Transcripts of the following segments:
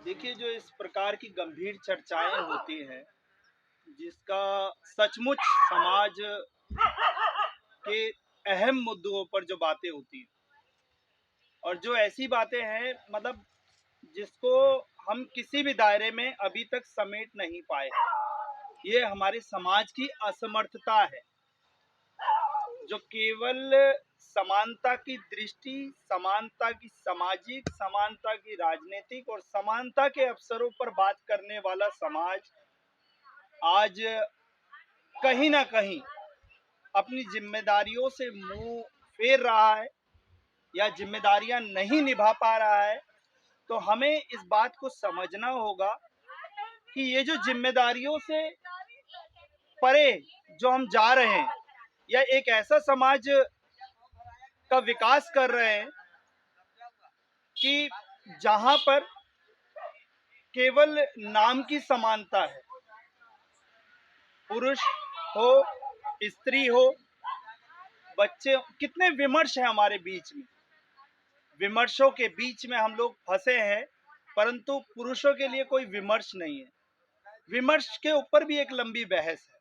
देखिए, जो इस प्रकार की गंभीर चर्चाएं होती हैं, जिसका सचमुच समाज के अहम मुद्दों पर जो बातें होती हैं, और जो ऐसी बातें हैं मतलब जिसको हम किसी भी दायरे में अभी तक समेट नहीं पाए, ये हमारे समाज की असमर्थता है, जो केवल समानता की दृष्टि, समानता की सामाजिक, समानता की राजनीतिक और समानता के अवसरों पर बात करने वाला समाज आज कहीं ना कहीं अपनी जिम्मेदारियों से मुंह फेर रहा है या जिम्मेदारियां नहीं निभा पा रहा है। तो हमें इस बात को समझना होगा कि ये जो जिम्मेदारियों से परे जो हम जा रहे हैं, या एक ऐसा समाज का विकास कर रहे हैं कि जहां पर केवल नाम की समानता है, पुरुष हो, स्त्री हो, बच्चे, कितने विमर्श हैं हमारे बीच में, विमर्शों के बीच में हम लोग फंसे हैं, परंतु पुरुषों के लिए कोई विमर्श नहीं है। विमर्श के ऊपर भी एक लंबी बहस है,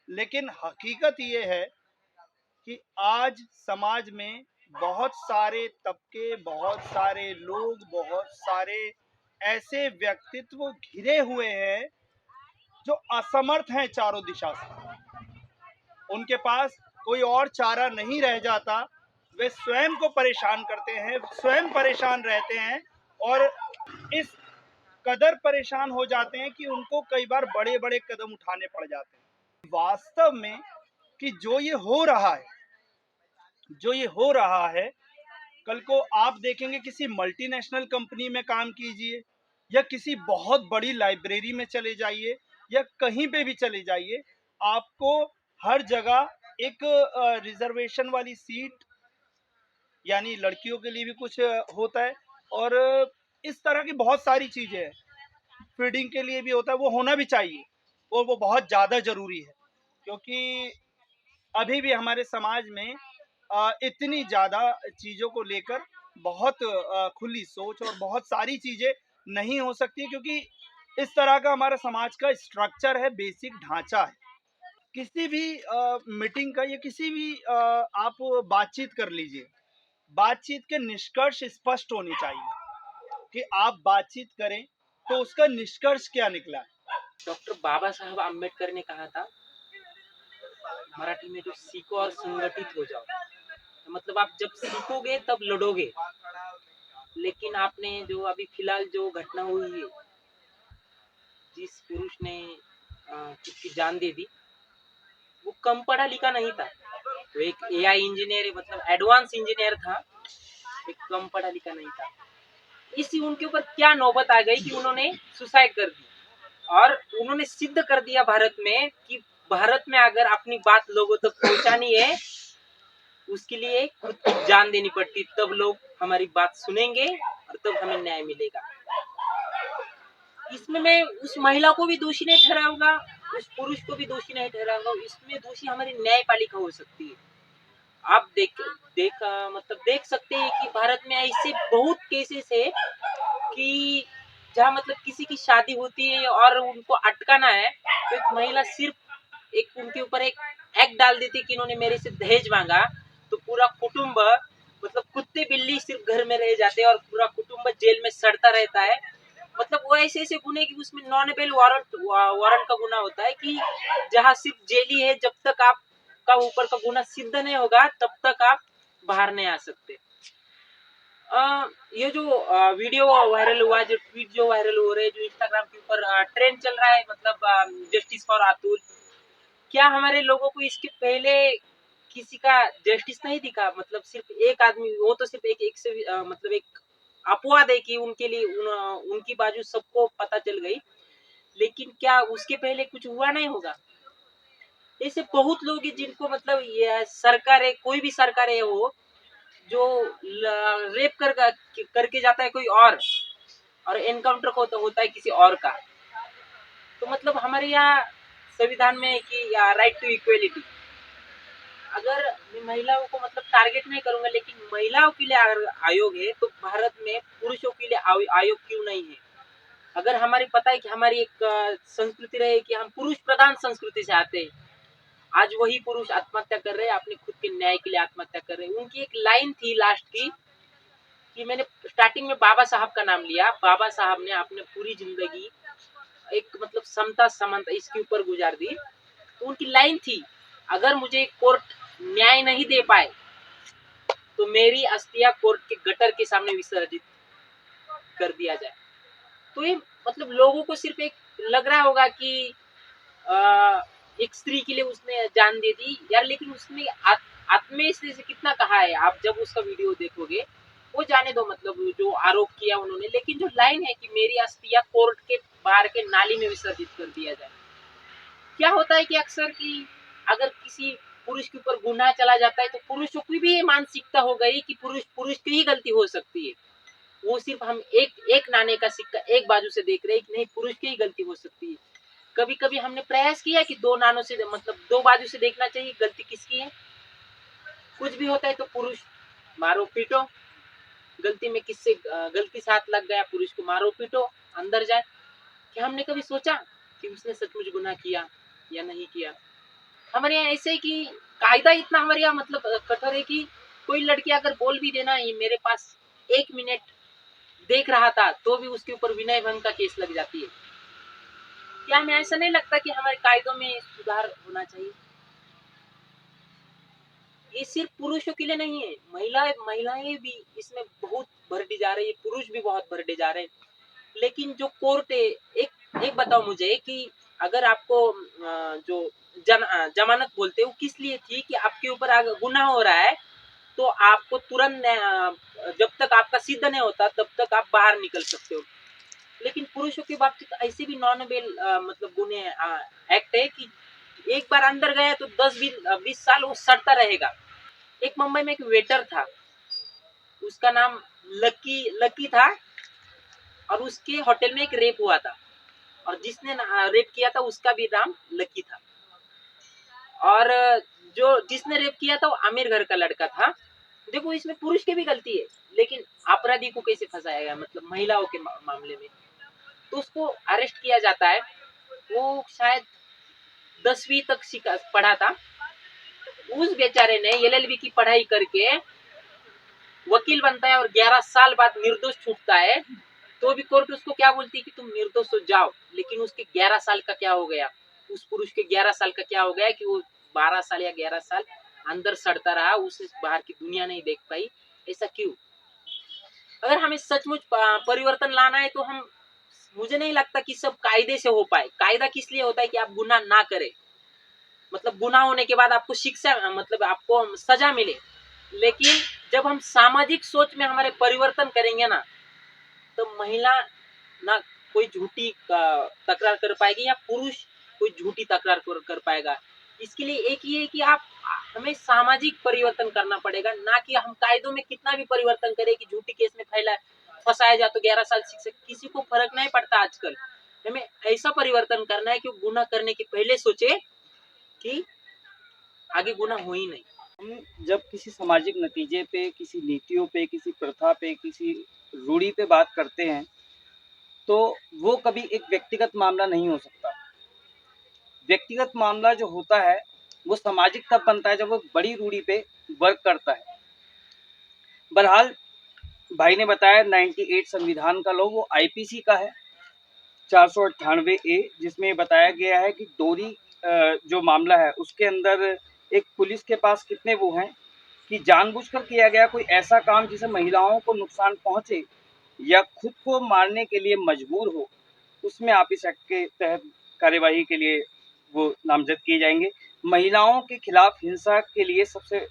लेकिन हकीकत ये है कि आज समाज में बहुत सारे तबके, बहुत सारे लोग, बहुत सारे ऐसे व्यक्तित्व घिरे हुए हैं जो असमर्थ हैं चारों दिशा से। उनके पास कोई और चारा नहीं रह जाता, वे स्वयं को परेशान करते हैं, स्वयं परेशान रहते हैं, और इस कदर परेशान हो जाते हैं कि उनको कई बार बड़े बड़े कदम उठाने पड़ जाते हैं। वास्तव में कि जो ये हो रहा है, कल को आप देखेंगे किसी मल्टीनेशनल कंपनी में काम कीजिए, या किसी बहुत बड़ी लाइब्रेरी में चले जाइए, या कहीं पे भी चले जाइए, आपको हर जगह एक रिजर्वेशन वाली सीट, यानी लड़कियों के लिए भी कुछ होता है, और इस तरह की बहुत सारी चीजें हैं, फीडिंग के लिए भी होता है, वो होना भी चाहिए, और वो बहुत ज़्यादा ज़रूरी है, क्योंकि अभी भी हमारे समाज में इतनी ज़्यादा चीज़ों को लेकर बहुत खुली सोच और बहुत सारी चीज़ें नहीं हो सकती, क्योंकि इस तरह का हमारा समाज का स्ट्रक्चर है, बेसिक ढांचा है। किसी भी मीटिंग का या किसी भी आप बातचीत कर लीजिए, बातचीत के निष्कर्ष स्पष्ट होने चाहिए कि आप बातचीत करें तो उसका निष्कर्ष क्या निकला। डॉक्टर बाबा साहब आम्बेडकर ने कहा था मराठी में, जो सीखो और संगठित हो जाओ। तो मतलब आप जब सीखोगे तब लड़ोगे। लेकिन आपने जो अभी फिलहाल जो घटना हुई है, जिस पुरुष ने खुद की जान दे दी, वो कम पढ़ा लिखा नहीं था। तो एक एआई इंजीनियर, मतलब एडवांस इंजीनियर था, एक कम पढ़ा लिखा नहीं था। इसी उनके ऊपर क्या नौबत आ गई कि उन्होंने सुसाइड कर दी, और उन्होंने सिद्ध कर दिया भारत में कि भारत में अगर अपनी बात लोगों तक पहुंचानी है, उसके लिए खुद की जान देनी पड़ती, तब लोग हमारी बात सुनेंगे और तब हमें न्याय मिलेगा। इसमें मैं उस महिला को भी दोषी नहीं ठहराऊंगा, उस पुरुष को भी दोषी नहीं ठहराऊंगा, इसमें दोषी हमारी न्यायपालिका हो सकती है। आप देख सकते हैं कि भारत में ऐसे बहुत केसेस है कि जहाँ मतलब किसी की शादी होती है और उनको अटकाना है, तो एक महिला सिर्फ एक उनके ऊपर एक एक्ट डाल देती है कि इन्होंने मेरे से दहेज मांगा, तो पूरा कुटुंब, मतलब कुत्ते बिल्ली सिर्फ घर में रह जाते हैं और पूरा कुटुंब जेल में सड़ता रहता है। मतलब वो ऐसे ऐसे गुने की उसमें नॉन बेल वारंट का गुना होता है कि जहाँ सिर्फ जेल ही है, जब तक आपका ऊपर का गुना सिद्ध नहीं होगा तब तक आप बाहर नहीं आ सकते। ये जो वीडियो वायरल हुआ, जो ट्वीट जो वायरल हो रहे हैं, जो इंस्टाग्राम के ऊपर ट्रेंड चल रहा है, मतलब जस्टिस फॉर अतुल, क्या हमारे लोगों को इसके पहले किसी का जस्टिस नहीं दिखा? मतलब सिर्फ एक आदमी, वो तो सिर्फ एक एक से मतलब एक अपवाद है कि उनके लिए उनकी बाजू सबको पता चल गई, लेकिन क्या उसके पहले कुछ हुआ नहीं होगा? ऐसे बहुत लोग हैं जिनको मतलब ये सरकार है, कोई भी सरकार है वो, जो रेप करके जाता है कोई और एनकाउंटर होता है किसी और का। तो मतलब हमारे यहाँ संविधान में है कि राइट टू इक्वलिटी, अगर मैं महिलाओं को मतलब टारगेट नहीं करूंगा, लेकिन महिलाओं के लिए अगर आयोग है तो भारत में पुरुषों के लिए आयोग क्यों नहीं है? अगर हमारी पता है कि हमारी एक संस्कृति रहे कि हम पुरुष प्रधान संस्कृति से आते हैं, आज वही पुरुष आत्महत्या कर रहे हैं, अपने खुद के न्याय के लिए आत्महत्या कर रहे हैं। उनकी एक लाइन थी लास्ट की, कि मैंने स्टार्टिंग में बाबा साहब का नाम लिया। बाबा साहब ने अपने पूरी जिंदगी एक मतलब समता समानता इसके ऊपर गुजार दी। तो उनकी लाइन थी, अगर मुझे कोर्ट न्याय नहीं दे पाए तो मेरी अस्थियां कोर्ट के गटर के सामने विसर्जित कर दिया जाए। तो ये मतलब लोगों को सिर्फ एक लग रहा होगा कि एक स्त्री के लिए उसने जान दे दी यार, लेकिन उसने आत्मे से कितना कहा है, आप जब उसका वीडियो देखोगे वो जाने दो, मतलब जो आरोप किया उन्होंने, लेकिन जो लाइन है कि मेरी अस्थियां कोर्ट के बाहर के नाली में विसर्जित कर दिया जाए। क्या होता है कि अक्सर कि अगर किसी पुरुष के ऊपर गुनाह चला जाता है तो पुरुषों की भी ये मानसिकता हो गई कि पुरुष पुरुष की ही गलती हो सकती है। वो सिर्फ हम एक एक नाणे का सिक्का एक बाजू से देख रहे हैं कि नहीं, पुरुष की ही गलती हो सकती है। कभी कभी हमने प्रयास किया कि दो नानों से मतलब दो बाजू से देखना चाहिए, गलती किसकी है। कुछ भी होता है तो पुरुष मारो पीटो, गलती में किससे गलती से हाथ लग गया, पुरुष को मारो पीटो अंदर जाए। क्या हमने कभी सोचा कि उसने सचमुच गुनाह किया या नहीं किया? हमारे यहाँ ऐसे ही कि कायदा इतना हमारे यहाँ मतलब कठोर है कि कोई लड़की अगर बोल भी देना ये मेरे पास 1 मिनट देख रहा था तो भी उसके ऊपर विनय भंग का केस लग जाती है। क्या हमें ऐसा नहीं लगता कि हमारे कायदों में सुधार होना चाहिए? ये सिर्फ पुरुषों के लिए नहीं है, महिलाएं भी इसमें बहुत भरती जा रही है, पुरुष भी बहुत भरते जा रहे हैं। लेकिन जो कोर्ट है, एक एक बताओ मुझे कि अगर आपको जो जमानत बोलते हैं वो किस लिए थी कि आपके ऊपर अगर गुनाह हो रहा है तो आपको तुरंत जब तक आपका सिद्ध नहीं होता तब तक आप बाहर निकल सकते हो। लेकिन पुरुषों के बाबतीत ऐसे भी नॉन बेल मतलब गुने एक्ट है कि एक बार अंदर गया तो 10-20 साल वो सड़ता रहेगा। एक मुंबई में एक वेटर था, उसका नाम लकी लकी था, और उसके होटल में एक रेप हुआ था, और जिसने रेप किया था उसका भी नाम लकी था। और जो जिसने रेप किया था वो आमिर घर का लड़का था। देखो इसमें पुरुष की भी गलती है, लेकिन अपराधी को कैसे फंसाया गया, मतलब महिलाओं के मामले में। तो उसको अरेस्ट किया जाता है। वो शायद 10वीं तक पढ़ा था। उस बेचारे ने एलएलबी की पढ़ाई करके वकील बनता है और 11 साल बाद निर्दोष छूटता है। तो भी कोर्ट उसको क्या बोलती है कि तुम निर्दोष हो जाओ, लेकिन उसके 11 साल का क्या हो गया, उस पुरुष के 11 साल का क्या हो गया कि वो 12 साल या 11 साल अंदर सड़ता रहा, उसे बाहर की दुनिया नहीं देख पाई। ऐसा क्यों? अगर हमें सचमुच परिवर्तन लाना है तो हम, मुझे नहीं लगता कि सब कायदे से हो पाए। कायदा किस लिए होता है कि आप गुनाह ना करें, मतलब गुनाह होने के बाद आपको शिक्षा मतलब आपको सजा मिले। लेकिन जब हम सामाजिक सोच में हमारे परिवर्तन करेंगे ना, तो महिला ना कोई झूठी तकरार कर पाएगी या पुरुष कोई झूठी तकरार कर पाएगा। इसके लिए एक ही है कि आप हमें सामाजिक परिवर्तन करना पड़ेगा, ना कि हम कायदों में कितना भी परिवर्तन करें कि झूठी केस में फंसाया जाए तो 11 साल शिक्षा, किसी को फर्क नहीं पड़ता आजकल। हमें ऐसा परिवर्तन करना है कि गुनाह करने के पहले सोचे कि आगे गुनाह हो ही नहीं। हम जब किसी सामाजिक नतीजे पे, किसी नीतियों पे, किसी प्रथा पे, किसी रूढ़ी पे बात करते हैं तो वो कभी एक व्यक्तिगत मामला नहीं हो सकता। व्यक्तिगत मामला जो होता है वो सामाजिक तब बनता है जब वो बड़ी रूढ़ी पे वर्क करता है। बहरहाल भाई ने बताया 98 संविधान का लॉ वो आईपीसी का है 498 ए, जिसमें बताया गया है कि डोरी जो मामला है उसके अंदर एक पुलिस के पास कितने वो हैं कि जानबूझकर किया गया कोई ऐसा काम जिसे महिलाओं को नुकसान पहुंचे या खुद को मारने के लिए मजबूर हो, उसमें आप इस एक्ट के तहत कार्यवाही के लिए वो नामजद किए जाएंगे। महिलाओं के खिलाफ हिंसा के लिए सबसे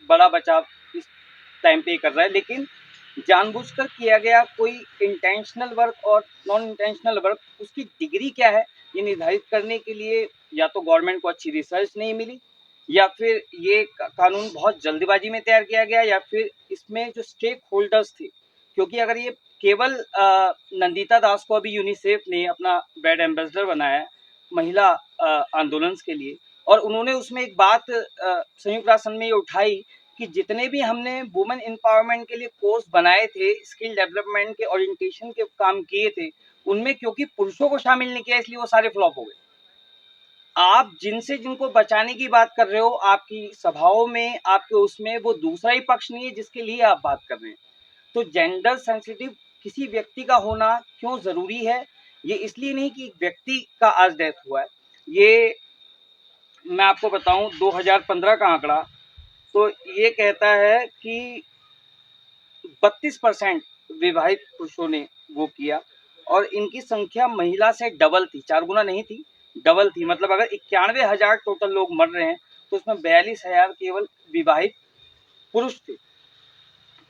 बड़ा बचाव इस टाइम पे कर रहा है, लेकिन जानबूझकर किया गया कोई इंटेंशनल वर्क और नॉन इंटेंशनल वर्क, उसकी डिग्री क्या है ये निर्धारित करने के लिए या तो गवर्नमेंट को अच्छी रिसर्च नहीं मिली, या फिर ये कानून बहुत जल्दबाजी में तैयार किया गया, या फिर इसमें जो स्टेक होल्डर्स थे, क्योंकि अगर ये केवल नंदिता दास को अभी यूनिसेफ ने अपना ब्रांड एम्बेसडर बनाया है महिला आंदोलन के लिए, और उन्होंने उसमें एक बात संयुक्त राष्ट्र संघ में ये उठाई कि जितने भी हमने वुमेन एम्पावरमेंट के लिए कोर्स बनाए थे, स्किल डेवलपमेंट के ओरिएंटेशन के काम किए थे, उनमें क्योंकि पुरुषों को शामिल नहीं किया इसलिए वो सारे फ्लॉप हो गए। आप जिनको बचाने की बात कर रहे हो, आपकी सभाओं में, आपके उसमें वो दूसरा ही पक्ष नहीं है जिसके लिए आप बात कर रहे हैं। तो जेंडर सेंसिटिव किसी व्यक्ति का होना क्यों जरूरी है? ये इसलिए नहीं कि व्यक्ति का आज डेथ हुआ है, ये मैं आपको बताऊं 2015 का आंकड़ा तो ये कहता है कि 32% विवाहित पुरुषों ने वो किया और इनकी संख्या महिला से डबल थी, 4 गुना नहीं थी, डबल थी। मतलब अगर 91,000 टोटल लोग मर रहे हैं तो उसमें 42,000 केवल विवाहित पुरुष थे।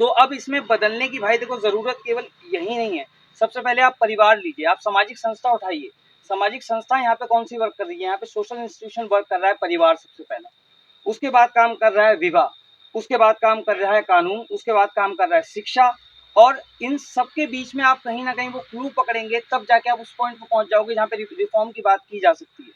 तो अब इसमें बदलने की भाई देखो जरूरत केवल यही नहीं है। सबसे पहले आप परिवार लीजिए, आप सामाजिक संस्था उठाइए। सामाजिक संस्था यहाँ पे कौन सी वर्क कर रही है? यहाँ पे सोशल इंस्टीट्यूशन वर्क कर रहा है परिवार सबसे पहला, उसके बाद काम कर रहा है विवाह, उसके बाद काम कर रहा है कानून, उसके बाद काम कर रहा है शिक्षा। और इन सब के बीच में आप कहीं ना कहीं वो क्लू पकड़ेंगे तब जाके आप उस पॉइंट पर पहुंच जाओगे जहाँ पे रिफॉर्म की बात की जा सकती है।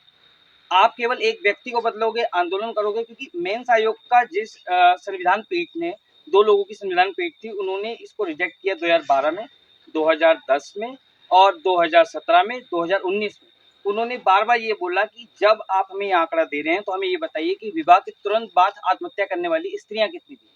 आप केवल एक व्यक्ति को बदलोगे, आंदोलन करोगे, क्योंकि मेंस आयोग का जिस संविधान पीठ ने, 2 लोगों की संविधान पीठ थी, उन्होंने इसको रिजेक्ट किया 2012 में, 2010 में और 2017 में, 2019 में। उन्होंने बार-बार ये बोला कि जब आप हमें ये आंकड़ा दे रहे हैं तो हमें ये बताइए कि विवाह के तुरंत बाद आत्महत्या करने वाली स्त्रियां कितनी थी।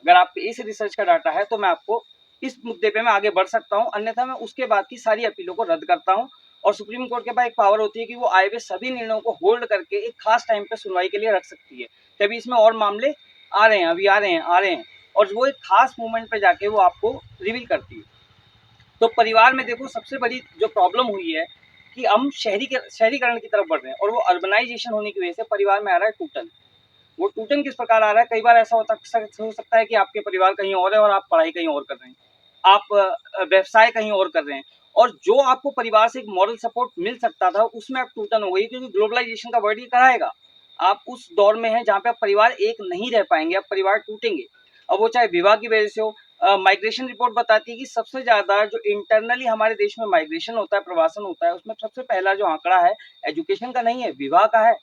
अगर आप इस रिसर्च का डाटा है तो मैं आपको इस मुद्दे पे मैं आगे बढ़ सकता हूं, अन्यथा मैं उसके बाद की सारी अपीलों को रद्द करता हूं। और सुप्रीम कोर्ट के पास एक पावर होती है कि वो आए हुए सभी निर्णयों को होल्ड करके एक खास टाइम पे सुनवाई के लिए रख सकती है। तभी इसमें और मामले आ रहे हैं, अभी आ रहे हैं और वो एक खास मोमेंट पे जाके वो आपको रिवील करती है। तो परिवार में देखो सबसे बड़ी जो प्रॉब्लम हुई है कि हम शहरीकरण की तरफ बढ़ रहे हैं और वो अर्बनाइजेशन होने की वजह से परिवार में आ रहा है टूटन। वो टूटन किस प्रकार आ रहा है? कई बार ऐसा हो सकता है कि आपके परिवार कहीं और है और आप पढ़ाई कहीं और कर रहे हैं, आप व्यवसाय कहीं और कर रहे हैं, और जो आपको परिवार से एक मॉरल सपोर्ट मिल सकता था उसमें आप टूटन हो गई, क्योंकि ग्लोबलाइजेशन का वर्ड ये कराएगा। आप उस दौर में हैं जहाँ पे आप परिवार एक नहीं रह पाएंगे, आप परिवार टूटेंगे। अब वो चाहे विवाह की वजह से हो। माइग्रेशन रिपोर्ट बताती है कि सबसे ज्यादा जो इंटरनली हमारे देश में माइग्रेशन होता है, प्रवासन होता है, उसमें सबसे पहला जो आंकड़ा है एजुकेशन का नहीं है, विवाह का है।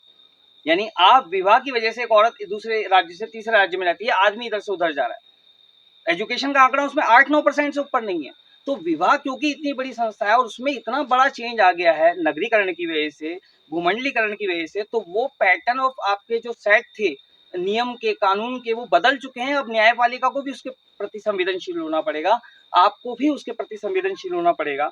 यानी आप विवाह की वजह से एक औरत दूसरे राज्य से तीसरे राज्य में रहती है, आदमी इधर से उधर जा रहा है। एजुकेशन का आंकड़ा उसमें 8-9% से ऊपर नहीं है। तो विवाह क्योंकि इतनी बड़ी संस्था है और उसमें इतना बड़ा चेंज आ गया है नगरीकरण की वजह से, भूमंडलीकरण की वजह से, तो वो पैटर्न ऑफ आपके जो सेट थे नियम के, कानून के, वो बदल चुके हैं। अब न्यायपालिका को भी उसके प्रति संवेदनशील होना पड़ेगा, आपको भी उसके प्रति संवेदनशील होना पड़ेगा।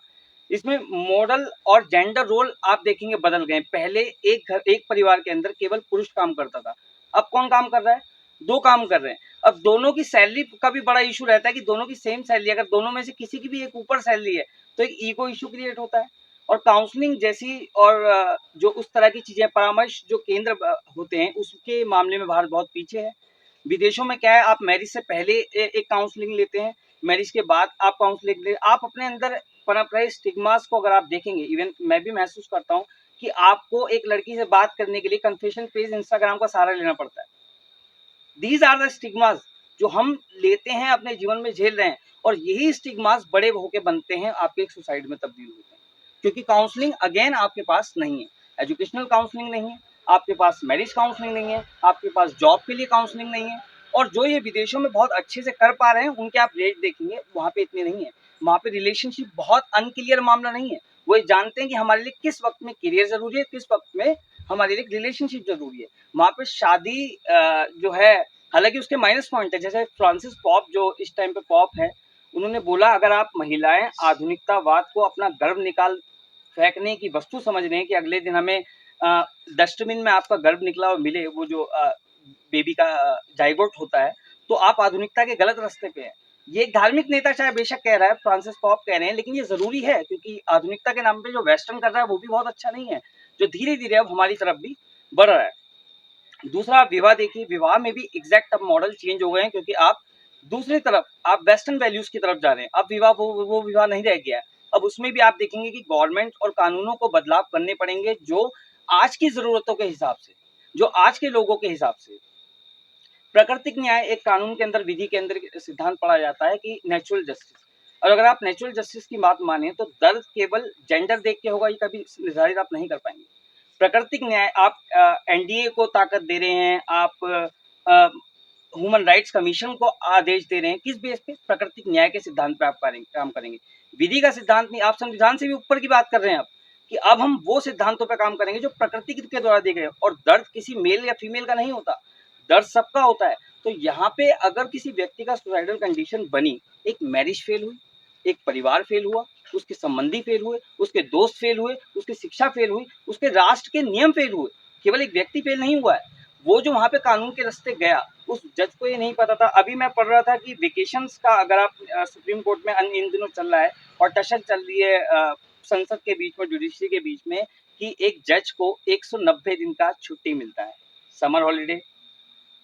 इसमें मॉडल और जेंडर रोल आप देखेंगे बदल गए। पहले एक परिवार के अंदर केवल पुरुष काम करता था, अब कौन काम कर रहा है? 2 काम कर रहे हैं। अब दोनों की सैलरी का भी बड़ा इशू रहता है कि दोनों की सेम सैलरी, अगर दोनों में से किसी की भी एक ऊपर सैलरी है तो एक ईगो इशू क्रिएट होता है। और काउंसलिंग जैसी और जो उस तरह की चीजें, परामर्श जो केंद्र होते हैं, उसके मामले में भारत बहुत पीछे है। विदेशों में क्या है, आप मैरिज से पहले एक काउंसलिंग लेते हैं, मैरिज के बाद आप काउंसलिंग ले, आप अपने अंदर पनप रहे स्टिग्मास को अगर आप देखेंगे, इवन मैं भी महसूस करता हूँ कि आपको एक लड़की से बात करने के लिए कन्फेशन पेज इंस्टाग्राम का सहारा लेना पड़ता है। दीज आर द स्टिग्मास जो हम लेते हैं, अपने जीवन में झेल रहे हैं, और यही स्टिग्मास बड़े होके बनते हैं, आपके एक सुसाइड में तब्दील होते हैं। क्योंकि काउंसलिंग अगेन आपके पास नहीं है, एजुकेशनल काउंसलिंग नहीं है, आपके पास मैरिज काउंसलिंग नहीं है, आपके पास जॉब के लिए काउंसलिंग नहीं है। और जो ये विदेशों में बहुत अच्छे से कर पा रहे हैं उनके आप रेट देखेंगे, वहाँ पे इतने नहीं है। वहाँ पे रिलेशनशिप बहुत अनक्लियर मामला नहीं है, वो जानते हैं कि हमारे लिए किस वक्त में करियर जरूरी है, किस वक्त में हमारे लिए रिलेशनशिप जरूरी है। वहाँ पे शादी जो है, हालांकि उसके माइनस पॉइंट है, जैसे फ्रांसिस पॉप जो इस टाइम पे पॉप है, उन्होंने बोला अगर आप महिलाएं आधुनिकतावाद को अपना गर्भ निकाल फेंकने की वस्तु समझ रहे हैं कि अगले दिन हमें डस्टबिन में आपका गर्भ निकला और मिले, वो जो बेबी का जाइगोट होता है, तो आप आधुनिकता के गलत रास्ते पे हैं। ये एक धार्मिक नेता चाहे बेशक कह रहा है, फ्रांसिस पॉप कह रहे हैं, लेकिन ये जरूरी है क्योंकि आधुनिकता के नाम पे जो वेस्टर्न कर रहा है वो भी बहुत अच्छा नहीं है, जो धीरे धीरे अब हमारी तरफ भी बढ़ रहा है। दूसरा, आप विवाह देखिए, विवाह में भी एग्जैक्ट अब मॉडल चेंज हो गए हैं, क्योंकि आप दूसरी तरफ आप वेस्टर्न वैल्यूज की तरफ जा रहे हैं। अब विवाह वो विवाह नहीं रह गया है। अब उसमें भी आप देखेंगे कि गवर्नमेंट और कानूनों को बदलाव करने पड़ेंगे जो आज की जरूरतों के हिसाब से, जो आज के लोगों के हिसाब से। प्राकृतिक न्याय एक कानून के अंदर, विधि के अंदर सिद्धांत पढ़ा जाता है कि नेचुरल जस्टिस, और अगर आप नेचुरल जस्टिस की बात माने तो दर्द केवल जेंडर देख के होगा, ये कभी निर्धारित आप नहीं कर पाएंगे। प्राकृतिक न्याय, आप एनडीए को ताकत दे रहे हैं, आप ह्यूमन राइट्स कमीशन को आदेश दे रहे हैं, किस बेस पे? प्राकृतिक न्याय के सिद्धांत पे आप काम करेंगे, विधि का सिद्धांत नहीं। आप संविधान से भी ऊपर की बात कर रहे हैं आप, कि अब हम वो सिद्धांतों पे काम करेंगे जो प्रकृति के द्वारा दिए गए। और दर्द किसी मेल या फीमेल का नहीं होता, दर्द सबका होता है। तो यहाँ पे अगर किसी व्यक्ति का सुसाइडल कंडीशन बनी, एक मैरिज फेल हुई, एक परिवार फेल हुआ, उसके संबंधी फेल हुए, उसके दोस्त फेल हुए, उसकी शिक्षा फेल हुई, उसके राष्ट्र के नियम फेल हुए, केवल एक व्यक्ति फेल नहीं हुआ है। वो जो वहाँ पे कानून के रास्ते गया, उस जज को ये नहीं पता था। अभी मैं पढ़ रहा था कि वेकेशंस का, अगर आप सुप्रीम कोर्ट में इन दिनों चल रहा है और टशन चल रही है संसद के बीच में, जुडिशरी के बीच में, कि एक जज को 190 दिन का छुट्टी मिलता है, समर हॉलीडे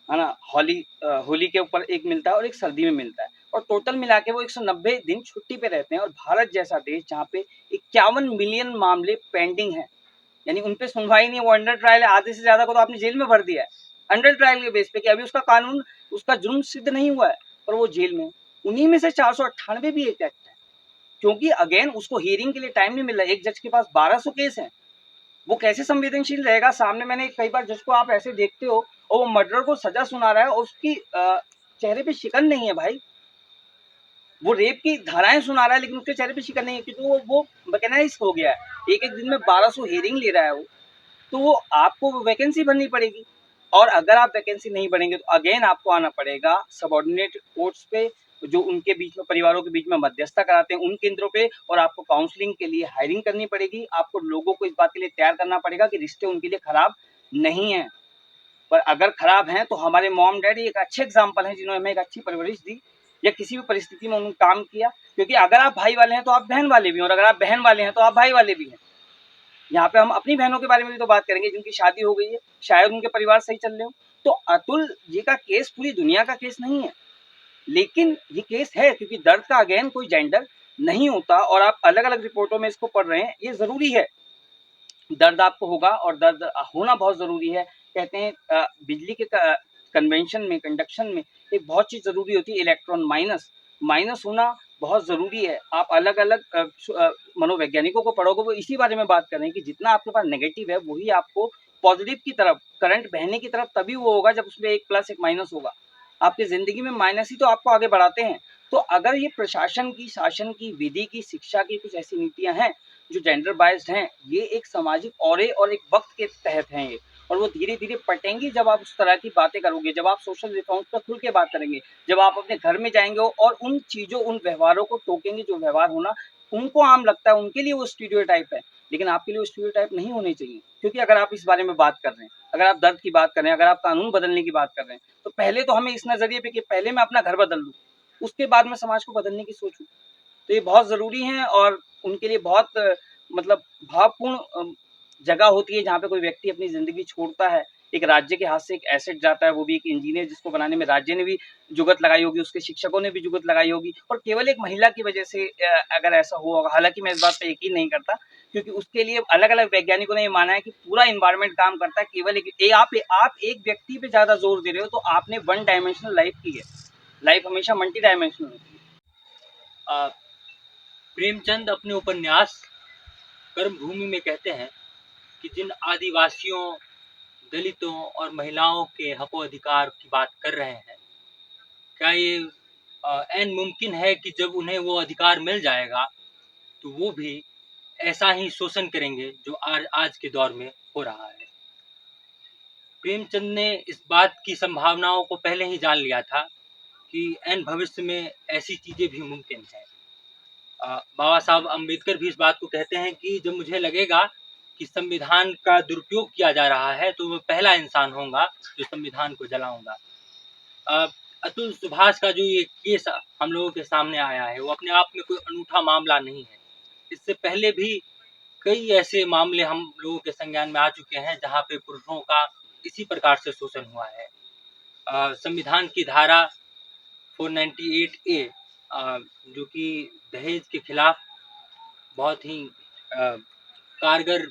है ना, होली के ऊपर एक मिलता है और एक सर्दी में मिलता है, और टोटल मिला के वो 190 दिन छुट्टी पे रहते हैं। और भारत जैसा देश जहाँ पे 51 मिलियन मामले पेंडिंग हैं, यानी उन पे सुनवाई नहीं, वो अंडर ट्रायल है, आधे से ज्यादा को तो आपने जेल में भर दिया है अंडर ट्रायल के बेस पे, कि अभी उसका कानून, उसका जुर्म सिद्ध नहीं हुआ है, पर वो जेल में। उन्हीं में से 498 भी एक एक्ट है, क्योंकि अगेन उसको हियरिंग के लिए टाइम नहीं मिल रहा है। एक जज के पास 1200 केस हैं, वो कैसे संवेदनशील रहेगा? सामने मैंने कई बार जज को आप ऐसे देखते हो और वो मर्डर को सजा सुना रहा है और उसकी चेहरे पे शिकन नहीं है भाई, वो रेप की धाराएं सुना रहा है लेकिन उसके चेहरे पे शिकन नहीं है, क्योंकि वो मैकेनाइज हो गया है। एक दिन में 1200 हियरिंग ले रहा है वो, तो वो आपको वैकेंसी भरनी पड़ेगी। और अगर आप वैकेंसी नहीं भरेंगे तो अगेन आपको आना पड़ेगा सबऑर्डिनेट कोर्ट्स पे, जो उनके बीच में, परिवारों के बीच में मध्यस्थता कराते हैं, उन केंद्रों पे, और आपको काउंसलिंग के लिए हायरिंग करनी पड़ेगी। आपको लोगों को इस बात के लिए तैयार करना पड़ेगा कि रिश्ते उनके लिए खराब नहीं है, पर अगर खराब हैं तो हमारे मॉम डैडी एक अच्छे एग्जाम्पल हैं, जिन्होंने हमें एक अच्छी परवरिश दी, या किसी भी परिस्थिति में उन्होंने काम किया। क्योंकि अगर आप भाई वाले हैं तो आप बहन वाले भी हैं, और अगर आप बहन वाले हैं तो आप भाई वाले भी हैं। यहाँ पे हम अपनी बहनों के बारे में भी तो बात करेंगे जिनकी शादी हो गई है, शायद उनके परिवार सही चल रहे हो। तो अतुल जी का केस पूरी दुनिया का केस नहीं है, लेकिन ये केस है क्योंकि दर्द का अगेन कोई जेंडर नहीं होता, और आप अलग अलग रिपोर्टों में इसको पढ़ रहे हैं। ये जरूरी है, दर्द आपको होगा, और दर्द होना बहुत जरूरी है। कहते हैं बिजली के कन्वेंशन में, कंडक्शन में एक बहुत चीज जरूरी होती है, इलेक्ट्रॉन माइनस, माइनस होना बहुत जरूरी है। आप अलग अलग मनोवैज्ञानिकों को पढ़ोगे, वो इसी बारे में बात कर रहे हैं कि जितना आपके पास नेगेटिव है वही आपको पॉजिटिव की तरफ, करंट बहने की तरफ तभी वो होगा जब उसमें एक प्लस एक माइनस होगा। आपकी जिंदगी में माइनस ही तो आपको आगे बढ़ाते हैं। तो अगर ये प्रशासन की, शासन की, विधि की, शिक्षा की कुछ ऐसी नीतियां हैं जो जेंडर बायस्ड हैं, ये एक सामाजिक औरे और एक वक्त के तहत हैं ये, और वो धीरे धीरे पटेंगी जब आप उस तरह की बातें करोगे, जब आप सोशल रिफॉर्म्स पर खुल के बात करेंगे, जब आप अपने घर में जाएंगे और उन चीजों, उन व्यवहारों को टोकेंगे जो व्यवहार होना उनको आम लगता है, उनके लिए वो स्टीरियोटाइप है, लेकिन आपके लिए वो स्टीरियोटाइप नहीं होने चाहिए। क्योंकि अगर आप इस बारे में बात कर रहे हैं, अगर आप दर्द की बात कर रहे हैं, अगर आप कानून बदलने की बात कर रहे हैं, तो पहले तो हमें इस नजरिए पे कि पहले मैं अपना घर बदल लूँ, उसके बाद मैं समाज को बदलने की सोचूं। तो ये बहुत जरूरी है, और उनके लिए बहुत मतलब भावपूर्ण जगह होती है जहाँ पे कोई व्यक्ति अपनी जिंदगी छोड़ता है, एक राज्य के हाथ से एक एसेट जाता है, वो भी एक इंजीनियर जिसको बनाने में राज्य ने भी जुगत लगाई होगी, उसके शिक्षकों ने भी जुगत लगाई होगी, और केवल एक महिला की वजह से अगर ऐसा हुआ होगा। हालांकि मैं इस बात पे यकीन नहीं करता, क्योंकि उसके लिए अलग अलग वैज्ञानिकों ने ये माना है कि पूरा इन्वायरमेंट काम करता है। केवल आप एक व्यक्ति पे ज्यादा जोर दे रहे हो तो आपने वन डायमेंशनल लाइफ की है, लाइफ हमेशा मल्टी डायमेंशनल होती है। प्रेमचंद अपने उपन्यास कर्मभूमि में कहते हैं कि जिन आदिवासियों, दलितों और महिलाओं के हकों अधिकार की बात कर रहे हैं, क्या ये ऐन मुमकिन है कि जब उन्हें वो अधिकार मिल जाएगा तो वो भी ऐसा ही शोषण करेंगे जो आज के दौर में हो रहा है। प्रेमचंद ने इस बात की संभावनाओं को पहले ही जान लिया था कि ऐन भविष्य में ऐसी चीजें भी मुमकिन है। बाबा साहब अम्बेडकर भी इस बात को कहते हैं कि जब मुझे लगेगा कि संविधान का दुरुपयोग किया जा रहा है तो मैं पहला इंसान होऊंगा जो संविधान को जलाऊंगा। अतुल सुभाष का जो ये केस हम लोगों के सामने आया है, वो अपने आप में कोई अनूठा मामला नहीं है। इससे पहले भी कई ऐसे मामले हम लोगों के संज्ञान में आ चुके हैं जहाँ पे पुरुषों का इसी प्रकार से शोषण हुआ है। संविधान की धारा 498A जो कि दहेज के खिलाफ बहुत ही कारगर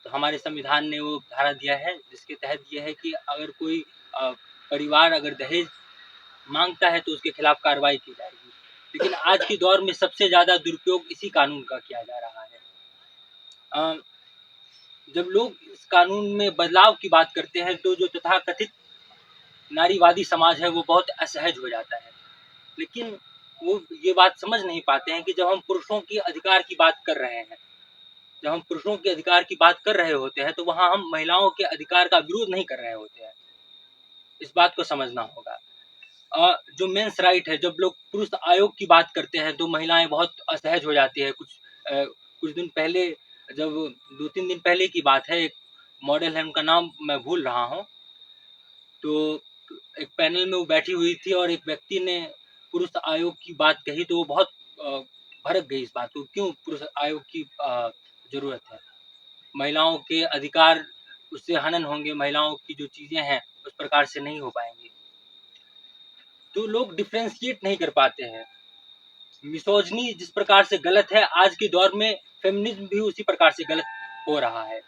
हमारे संविधान ने वो धारा दिया है, जिसके तहत ये है कि अगर कोई परिवार अगर दहेज मांगता है तो उसके खिलाफ कार्रवाई की जाएगी। लेकिन आज के दौर में सबसे ज़्यादा दुरुपयोग इसी कानून का किया जा रहा है। जब लोग इस कानून में बदलाव की बात करते हैं तो जो तथाकथित नारीवादी समाज है वो बहुत असहज हो जाता है। लेकिन वो ये बात समझ नहीं पाते हैं कि जब हम पुरुषों की अधिकार की बात कर रहे हैं, जब हम पुरुषों के अधिकार की बात कर रहे होते हैं तो वहाँ हम महिलाओं के अधिकार का विरोध नहीं कर रहे होते हैं। इस बात को समझना होगा। जो मेंस राइट है, जब लोग पुरुष आयोग की बात करते हैं तो महिलाएं बहुत असहज हो जाती है। कुछ दिन पहले, जब 2-3 दिन पहले की बात है, एक मॉडल है, उनका नाम मैं भूल रहा हूँ, तो एक पैनल में वो बैठी हुई थी और एक व्यक्ति ने पुरुष आयोग की बात कही तो वो बहुत भड़क गई इस बात को, क्यों पुरुष आयोग की जरूरत है, महिलाओं के अधिकार उससे हनन होंगे, महिलाओं की जो चीजें हैं उस प्रकार से नहीं हो पाएंगी। तो लोग डिफ्रेंशिएट नहीं कर पाते हैं। मिसोजनी जिस प्रकार से गलत है, आज के दौर में फेमिनिज्म भी उसी प्रकार से गलत हो रहा है।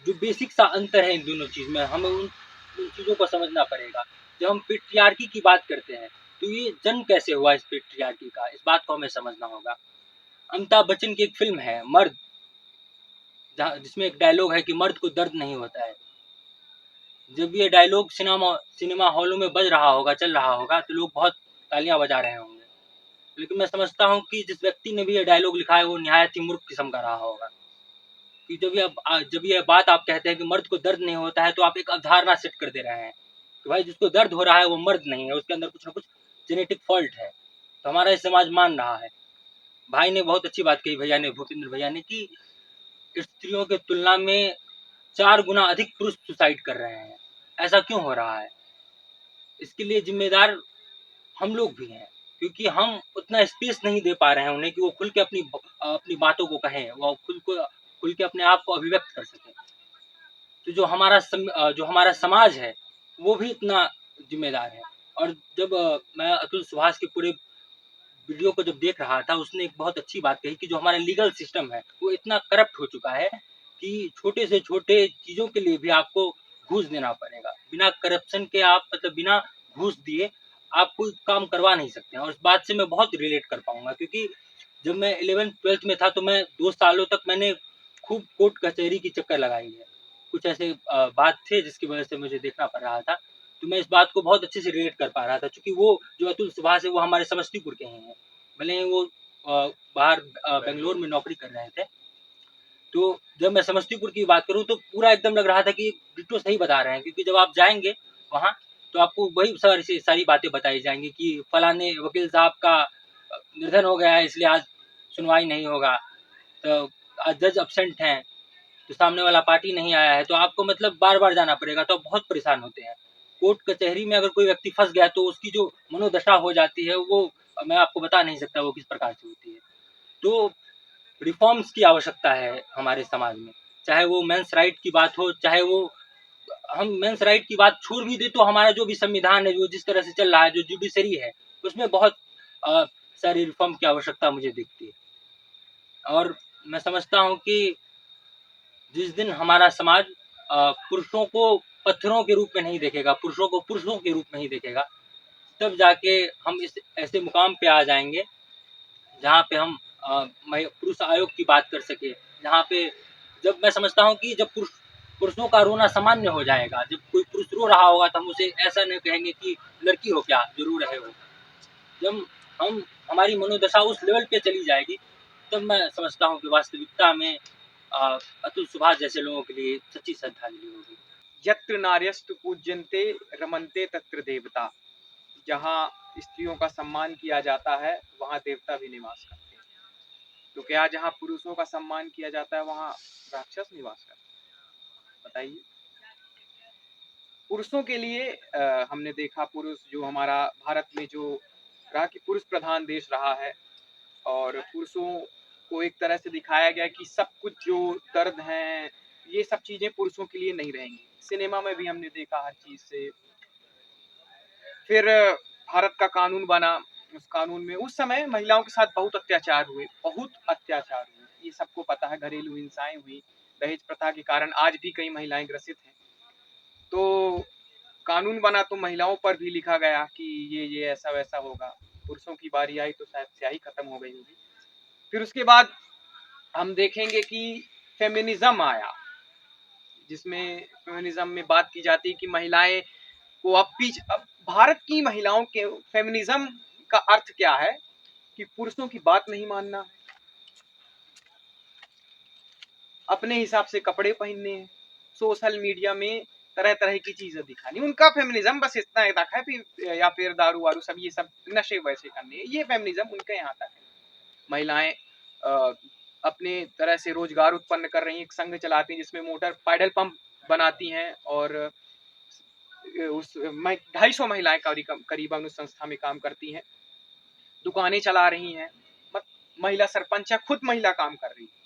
जो बेसिक सा अंतर है इन दोनों चीज में, हमें उन चीजों को समझना पड़ेगा। जब हम पेट्रियार्की की बात करते हैं तो ये जन्म कैसे हुआ इस पेट्रियार्की का, इस बात को हमें समझना होगा। अमिताभ बच्चन की एक फिल्म है मर्द, जिसमें एक डायलॉग है कि मर्द को दर्द नहीं होता है। जब ये डायलॉग सिनेमा हॉलों में बज रहा होगा, चल रहा होगा, तो लोग बहुत तालियां बजा रहे होंगे। लेकिन मैं समझता हूँ कि जिस व्यक्ति ने भी ये डायलॉग लिखा है वो निहायत ही मूर्ख किस्म का रहा होगा। कि जब ये बात आप कहते हैं कि मर्द को दर्द नहीं होता है तो आप एक अवधारणा सेट कर दे रहे हैं कि भाई जिसको दर्द हो रहा है वो मर्द नहीं है, उसके अंदर कुछ ना कुछ जेनेटिक फॉल्ट है। तो हमारा ये समाज मान रहा है। भाई ने बहुत अच्छी बात कही, भैया ने, भूपेंद्र भैया ने, कि स्त्रियों के तुलना में 4 गुना अधिक पुरुष सुसाइड कर रहे हैं। ऐसा क्यों हो रहा है? इसके लिए जिम्मेदार हम लोग भी हैं, क्योंकि हम उतना स्पेस नहीं दे पा रहे हैं उन्हें कि वो खुल के अपनी बातों को कहें, वो खुल के अपने आप को अभिव्यक्त कर सकें। तो जो हमारा समाज है वो भी इतना जिम्मेदार है। और जब मैं अतुल सुभाष के पूरे वीडियो को जब देख रहा था, उसने एक बहुत अच्छी बात कही कि जो हमारा लीगल सिस्टम है वो इतना करप्ट हो चुका है कि छोटे से छोटे चीज़ों के लिए भी आपको घूस देना पड़ेगा। बिना करप्शन के आप, मतलब बिना घूस दिए आप कोई काम करवा नहीं सकते हैं। और इस बात से मैं बहुत रिलेट कर पाऊंगा, क्योंकि जब मैं 11th-12th में था तो मैं 2 सालों तक मैंने खूब कोर्ट कचहरी की चक्कर लगाई है। कुछ ऐसे बात थे जिसकी वजह से मुझे देखना पड़ रहा था, तो मैं इस बात को बहुत अच्छे से रिलेट कर पा रहा था। क्योंकि वो जो अतुल सुभाष है वो हमारे समस्तीपुर के ही हैं, भले ही वो बाहर बेंगलोर में नौकरी कर रहे थे। तो जब मैं समस्तीपुर की बात करूँ तो पूरा एकदम लग रहा था कि डिट्टो सही बता रहे हैं, क्योंकि जब आप जाएंगे वहाँ तो आपको वही सारी बातें बताई जाएंगी कि फलाने वकील साहब का निधन हो गया है इसलिए आज सुनवाई नहीं होगा, तो आज जज अब्सेंट हैं, तो सामने वाला पार्टी नहीं आया है, तो आपको मतलब बार बार जाना पड़ेगा, तो आप बहुत परेशान होते हैं। कोर्ट कचहरी में अगर कोई व्यक्ति फंस गया तो उसकी जो मनोदशा हो जाती है वो मैं आपको बता नहीं सकता वो किस प्रकार से होती है। तो रिफॉर्म्स की आवश्यकता है हमारे समाज में, चाहे वो मेंस राइट की बात हो, चाहे वो हम मेंस राइट की बात छोड़ भी दे तो हमारा जो भी संविधान है, जो जिस तरह से चल रहा है, जो जुडिशरी है, उसमें बहुत सारी रिफॉर्म की आवश्यकता मुझे दिखती है। और मैं समझता हूँ कि जिस दिन हमारा समाज पुरुषों को पत्थरों के रूप में नहीं देखेगा, पुरुषों को पुरुषों के रूप में ही देखेगा, तब जाके हम इस ऐसे मुकाम पे आ जाएंगे जहाँ पे हम पुरुष आयोग की बात कर सके, जहाँ पे जब मैं समझता हूँ कि जब पुरुषों का रोना सामान्य हो जाएगा, जब कोई पुरुष रो रहा होगा तो हम उसे ऐसा नहीं कहेंगे कि लड़की हो क्या जरूर रहे हो। जब हमारी मनोदशा उस लेवल पे चली जाएगी तब मैं समझता हूँ कि वास्तविकता में अतुल सुभाष जैसे लोगों के लिए सच्ची श्रद्धांजलि होगी। यत्र नार्यस्तु पूज्यन्ते रमन्ते तत्र देवता। जहाँ स्त्रियों का सम्मान किया जाता है वहाँ देवता भी निवास करते हैं। तो क्या जहाँ पुरुषों का सम्मान किया जाता है वहाँ राक्षस निवास करते हैं? बताइए। पुरुषों के लिए हमने देखा, पुरुष जो हमारा भारत में जो रहा कि पुरुष प्रधान देश रहा है, और पुरुषों को एक तरह से दिखाया गया कि सब कुछ जो दर्द हैं ये सब चीजें पुरुषों के लिए नहीं रहेंगी। सिनेमा में भी हमने देखा हर चीज से। फिर भारत का कानून बना, उस कानून में उस समय महिलाओं के साथ बहुत अत्याचार हुए, ये सबको पता है। घरेलू हिंसाएं हुई, दहेज प्रथा के कारण आज भी कई महिलाएं ग्रसित हैं। तो कानून बना तो महिलाओं पर भी लिखा गया कि ये ऐसा वैसा होगा। पुरुषों की बारी आई तो शायद स्याही खत्म हो गई होगी। फिर उसके बाद हम देखेंगे कि फेमिनिज्म आया, जिसमें फेमिनिज्म में बात की जाती है कि महिलाएं को अब भारत की महिलाओं के फेमिनिज्म का अर्थ क्या है कि पुरुषों की बात नहीं मानना है, अपने हिसाब से कपड़े पहनने हैं, सोशल मीडिया में तरह तरह की चीजें दिखानी। उनका फेमिनिज्म बस इतना तक है फिर, या फिर दारू वारू सब ये सब नशे वैसे करने, ये फेमिनिज्म उनके यहाँ तक है। महिलाएं अपने तरह से रोजगार उत्पन्न कर रही हैं, एक संघ चलाती हैं जिसमें मोटर पैडल पंप बनाती हैं, और उस 250 महिलाएं करीबन उस संस्था में काम करती हैं, दुकानें चला रही हैं, महिला सरपंच है, खुद महिला काम कर रही है।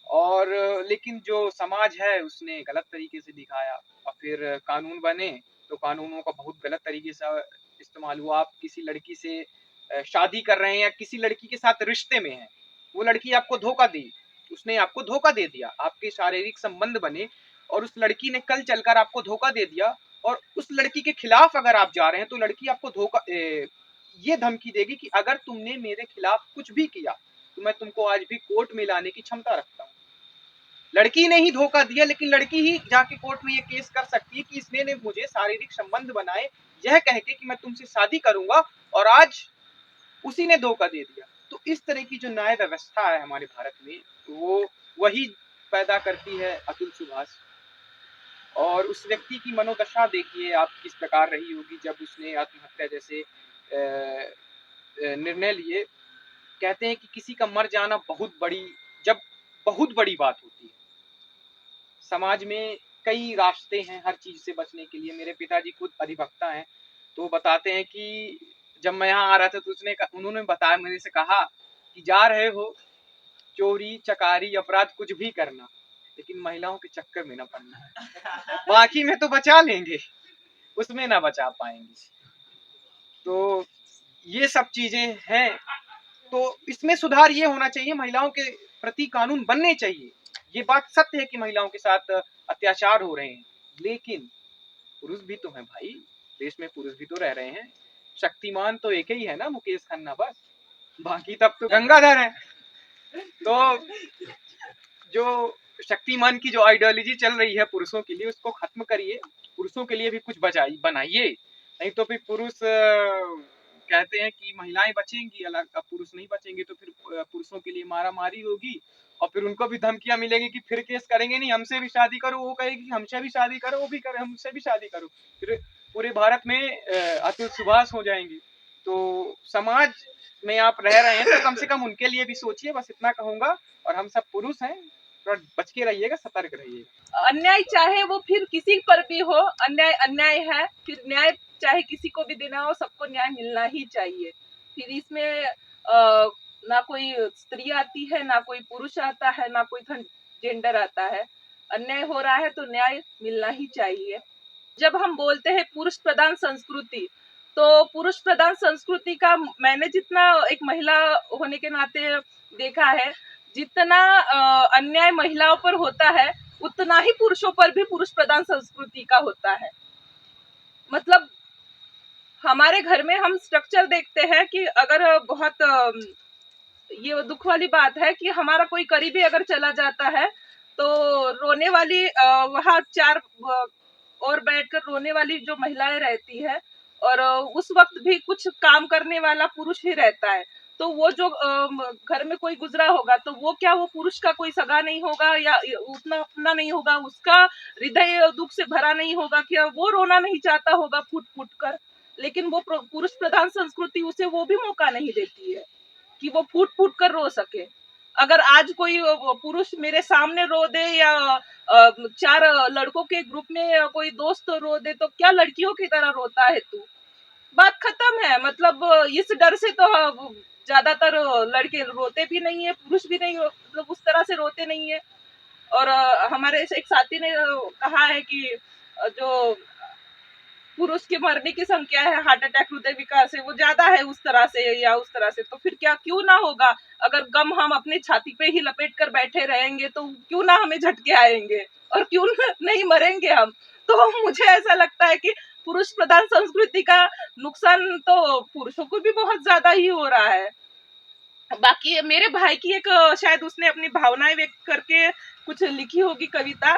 और लेकिन जो समाज है उसने गलत तरीके से दिखाया, और फिर कानून बने तो कानूनों का बहुत गलत तरीके से इस्तेमाल हुआ। आप किसी लड़की से शादी कर रहे हैं या किसी लड़की के साथ रिश्ते में हैं, वो लड़की आपको धोखा दी, उसने आपको धोखा दे दिया, आपके शारीरिक संबंध बने और उस लड़की ने कल चलकर आपको धोखा दे दिया, और उस लड़की के खिलाफ अगर आप जा रहे हैं तो लड़की आपको ये धमकी देगी कि अगर तुमने मेरे खिलाफ कुछ भी किया तो मैं तुमको आज भी कोर्ट में लाने की क्षमता रखता हूँ। लड़की ने ही धोखा दिया, लेकिन लड़की ही जाके कोर्ट में ये केस कर सकती है कि इसने ने मुझे शारीरिक संबंध बनाए यह कह के कि मैं तुमसे शादी करूंगा, और आज उसी ने धोखा दे दिया। तो इस तरह की जो न्याय व्यवस्था है हमारे भारत में, वो वही पैदा करती है अतुल सुभाष। और उस व्यक्ति की मनोदशा देखिए आप किस प्रकार रही होगी जब उसने आत्महत्या जैसे निर्णय लिए। कहते हैं कि किसी का मर जाना जब बहुत बड़ी बात होती है। समाज में कई रास्ते हैं हर चीज से बचने के लिए। मेरे पिताजी खुद अधिवक्ता हैं, तो वो बताते हैं कि जब मैं यहाँ आ रहा था तो उन्होंने बताया, मेरे से कहा कि जा रहे हो चोरी चकारी अपराध कुछ भी करना, लेकिन महिलाओं के चक्कर में ना पड़ना है, बाकी में तो बचा लेंगे, उसमें ना बचा पाएंगे। तो ये सब चीजें हैं, तो इसमें सुधार ये होना चाहिए, महिलाओं के प्रति कानून बनने चाहिए। ये बात सत्य है कि महिलाओं के साथ अत्याचार हो रहे हैं, लेकिन पुरुष भी तो हैं भाई, देश में पुरुष भी तो रह रहे हैं। शक्तिमान तो एक ही है ना, मुकेश खन्ना, बस बाकी तब तो गंगाधर है। तो जो शक्तिमान की जो आइडियोलॉजी चल रही है पुरुषों के लिए, उसको खत्म करिए, पुरुषों के लिए भी कुछ बनाइए। नहीं तो फिर पुरुष कहते हैं कि महिलाएं बचेंगी अलग, अब पुरुष नहीं बचेंगे तो फिर पुरुषों के लिए मारा मारी होगी, और फिर उनको भी धमकियां मिलेंगी कि फिर केस करेंगे नहीं, हमसे भी शादी करो, वो कहेगी हमसे भी शादी करो, वो भी करे हमसे भी शादी करो, फिर पूरे भारत में अतुल सुभाष हो जाएंगे। तो समाज में आप रह रहे हैं तो कम से कम उनके लिए भी सोचिए, बस इतना कहूंगा। और हम सब पुरुष हैं, थोड़ा बच के रहिएगा, सतर्क रहिएगा। अन्याय चाहे वो फिर किसी पर भी हो, अन्याय अन्याय है, फिर न्याय चाहे किसी को भी देना हो, सबको न्याय मिलना ही चाहिए। फिर इसमें ना कोई स्त्री आती है, ना कोई पुरुष आता है, ना कोई जेंडर आता है। अन्याय हो रहा है तो न्याय मिलना ही चाहिए। जब हम बोलते हैं पुरुष प्रधान संस्कृति, तो पुरुष प्रधान संस्कृति का मैंने जितना एक महिला होने के नाते देखा है, जितना अन्याय महिलाओं पर होता है उतना ही पुरुषों पर भी पुरुष प्रधान संस्कृति का होता है। मतलब हमारे घर में हम स्ट्रक्चर देखते हैं कि अगर बहुत ये दुख वाली बात है कि हमारा कोई करीबी अगर चला जाता है तो रोने वाली वहाँ 4 और बैठकर रोने वाली जो महिलाएं रहती है, और उस वक्त भी कुछ काम करने वाला पुरुष ही रहता है। तो वो जो घर में कोई गुजरा होगा तो वो क्या वो पुरुष का कोई सगा नहीं होगा या उतना अपना नहीं होगा, उसका हृदय दुख से भरा नहीं होगा, क्या वो रोना नहीं चाहता होगा फूट फूट कर? लेकिन वो पुरुष प्रधान संस्कृति उसे वो भी मौका नहीं देती है कि वो फूट फूट कर रो सके। अगर आज कोई पुरुष मेरे सामने रो दे या 4 लड़कों के ग्रुप में कोई दोस्त रो दे तो क्या लड़कियों की तरह रोता है तू? बात खत्म है। मतलब इस डर से तो ज्यादातर लड़के रोते भी नहीं है, पुरुष भी नहीं, मतलब उस तरह से रोते नहीं है। और हमारे एक साथी ने कहा है कि जो पुरुष के मरने की संख्या है हार्ट अटैक हृदय विकार से वो ज्यादा है उस तरह से या उस तरह से, तो फिर क्या क्यों ना होगा? अगर गम हम अपने छाती पे ही लपेट कर बैठे रहेंगे तो क्यों ना हमें झटके आएंगे और क्यों नहीं मरेंगे हम? तो मुझे ऐसा लगता है कि पुरुष प्रधान संस्कृति का नुकसान तो पुरुषों को भी बहुत ज्यादा ही हो रहा है। बाकी मेरे भाई की एक शायद उसने अपनी भावनाएं व्यक्त करके कुछ लिखी होगी कविता,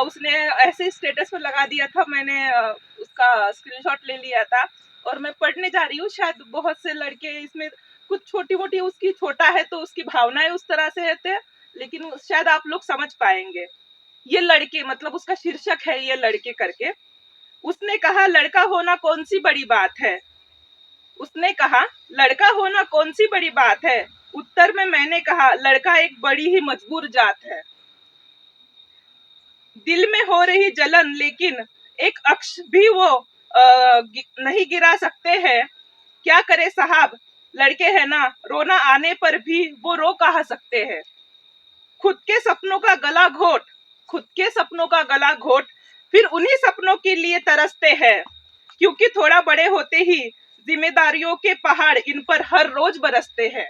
उसने ऐसे स्टेटस पर लगा दिया था, मैंने उसका स्क्रीनशॉट ले लिया था और मैं पढ़ने जा रही हूँ। शायद बहुत से लड़के इसमें कुछ छोटी मोटी, उसकी छोटा है तो उसकी भावनाएं उस तरह से रहते, लेकिन शायद आप लोग समझ पाएंगे। ये लड़के मतलब उसका शीर्षक है ये लड़के करके। उसने कहा लड़का होना कौन सी बड़ी बात है, उसने कहा लड़का होना कौन सी बड़ी बात है। उत्तर में मैंने कहा लड़का एक बड़ी ही मजबूर जात है। दिल में हो रही जलन लेकिन एक अक्ष भी वो नहीं गिरा सकते हैं। क्या करे साहब, लड़के हैं ना, रोना आने पर भी वो रो कहा सकते हैं। खुद के सपनों का गला घोट, खुद के सपनों का गला घोट, फिर उन्हीं सपनों के लिए तरसते हैं, क्योंकि थोड़ा बड़े होते ही जिम्मेदारियों के पहाड़ इन पर हर रोज बरसते हैं।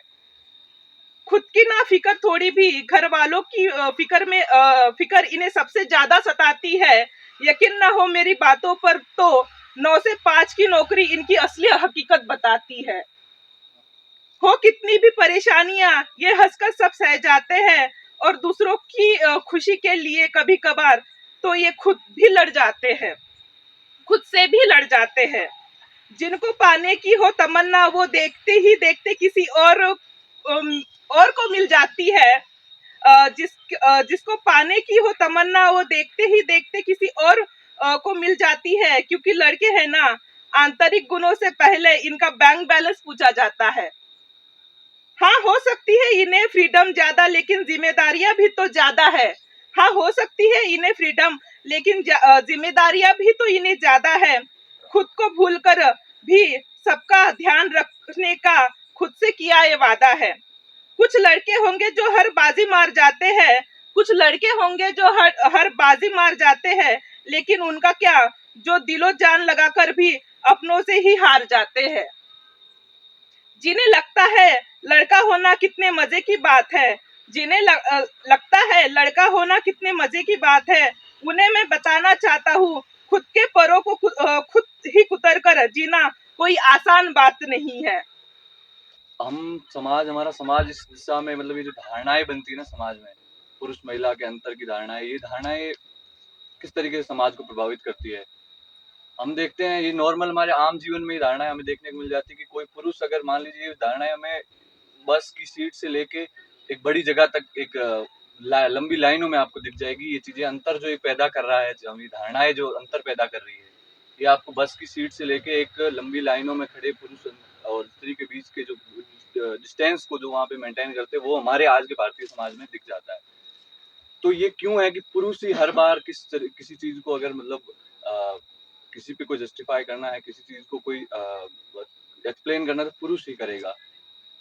खुद की ना फिक्र थोड़ी भी घर वालों की फिक्र इन्हें सबसे ज्यादा सताती है। यकीन ना हो मेरी बातों पर तो 9 से 5 की नौकरी इनकी असली हकीकत बताती है। हो कितनी भी परेशानियां ये हंसकर सब सह जाते हैं और दूसरों की खुशी के लिए कभी कभार तो ये खुद भी लड़ जाते हैं, खुद से भी लड़ जाते हैं। जिनको पाने की हो तमन्ना वो देखते ही देखते किसी और को मिल जाती है। जिसको पाने की हो तमन्ना वो देखते ही देखते किसी और को मिल जाती है, क्योंकि लड़के हैं ना, आंतरिक गुणों से पहले इनका बैंक बैलेंस पूछा जाता है। हाँ हो सकती है इन्हें फ्रीडम ज्यादा, लेकिन जिम्मेदारियां भी तो ज्यादा है। हाँ हो सकती है इन्हें फ्रीडम, लेकिन जिम्मेदारियां भी तो इन्हें ज्यादा है। खुद को भूलकर भी सबका ध्यान रखने का खुद से किया ये वादा है। कुछ लड़के होंगे जो हर बाजी मार जाते हैं, कुछ लड़के होंगे जो हर बाजी मार जाते हैं, लेकिन उनका क्या, जो दिलो जान लगाकर भी अपनों से ही हार जाते हैं। जिन्हें लगता है लड़का होना कितने मजे की बात है, जिन्हें लगता है लड़का होना कितने मजे की बात है, उन्हें मैं बताना चाहता हूँ खुद के परों को खुद ही कुतर कर जीना कोई आसान बात नहीं है। हम समाज, हमारा समाज इस दिशा में, मतलब ये जो धारणाएं बनती है ना समाज में, पुरुष महिला के अंतर की धारणाएं, ये धारणाएं किस तरीके से समाज को प्रभावित करती है। हम देखते हैं ये नॉर्मल हमारे आम जीवन में ये धारणाएं हमें देखने को मिल जाती है कि कोई पुरुष, अगर मान लीजिए ये धारणाएं हमें बस की सीट से लेके एक बड़ी जगह तक, एक लंबी लाइनों में आपको दिख जाएगी। ये चीजें अंतर जो ये पैदा कर रहा है, जो ये धारणाएं जो अंतर पैदा कर रही है, ये आपको बस की सीट से लेके एक लंबी लाइनों में खड़े पुरुष और स्त्री के बीच के जो डिस्टेंस को जो वहाँ पे मेंटेन करते हैं, वो हमारे आज के भारतीय समाज में दिख जाता है। तो ये क्यों है कि पुरुष ही हर बार किसी चीज को, अगर मतलब किसी पे कोई जस्टिफाई करना है, किसी चीज को कोई एक्सप्लेन करना है, तो पुरुष ही करेगा।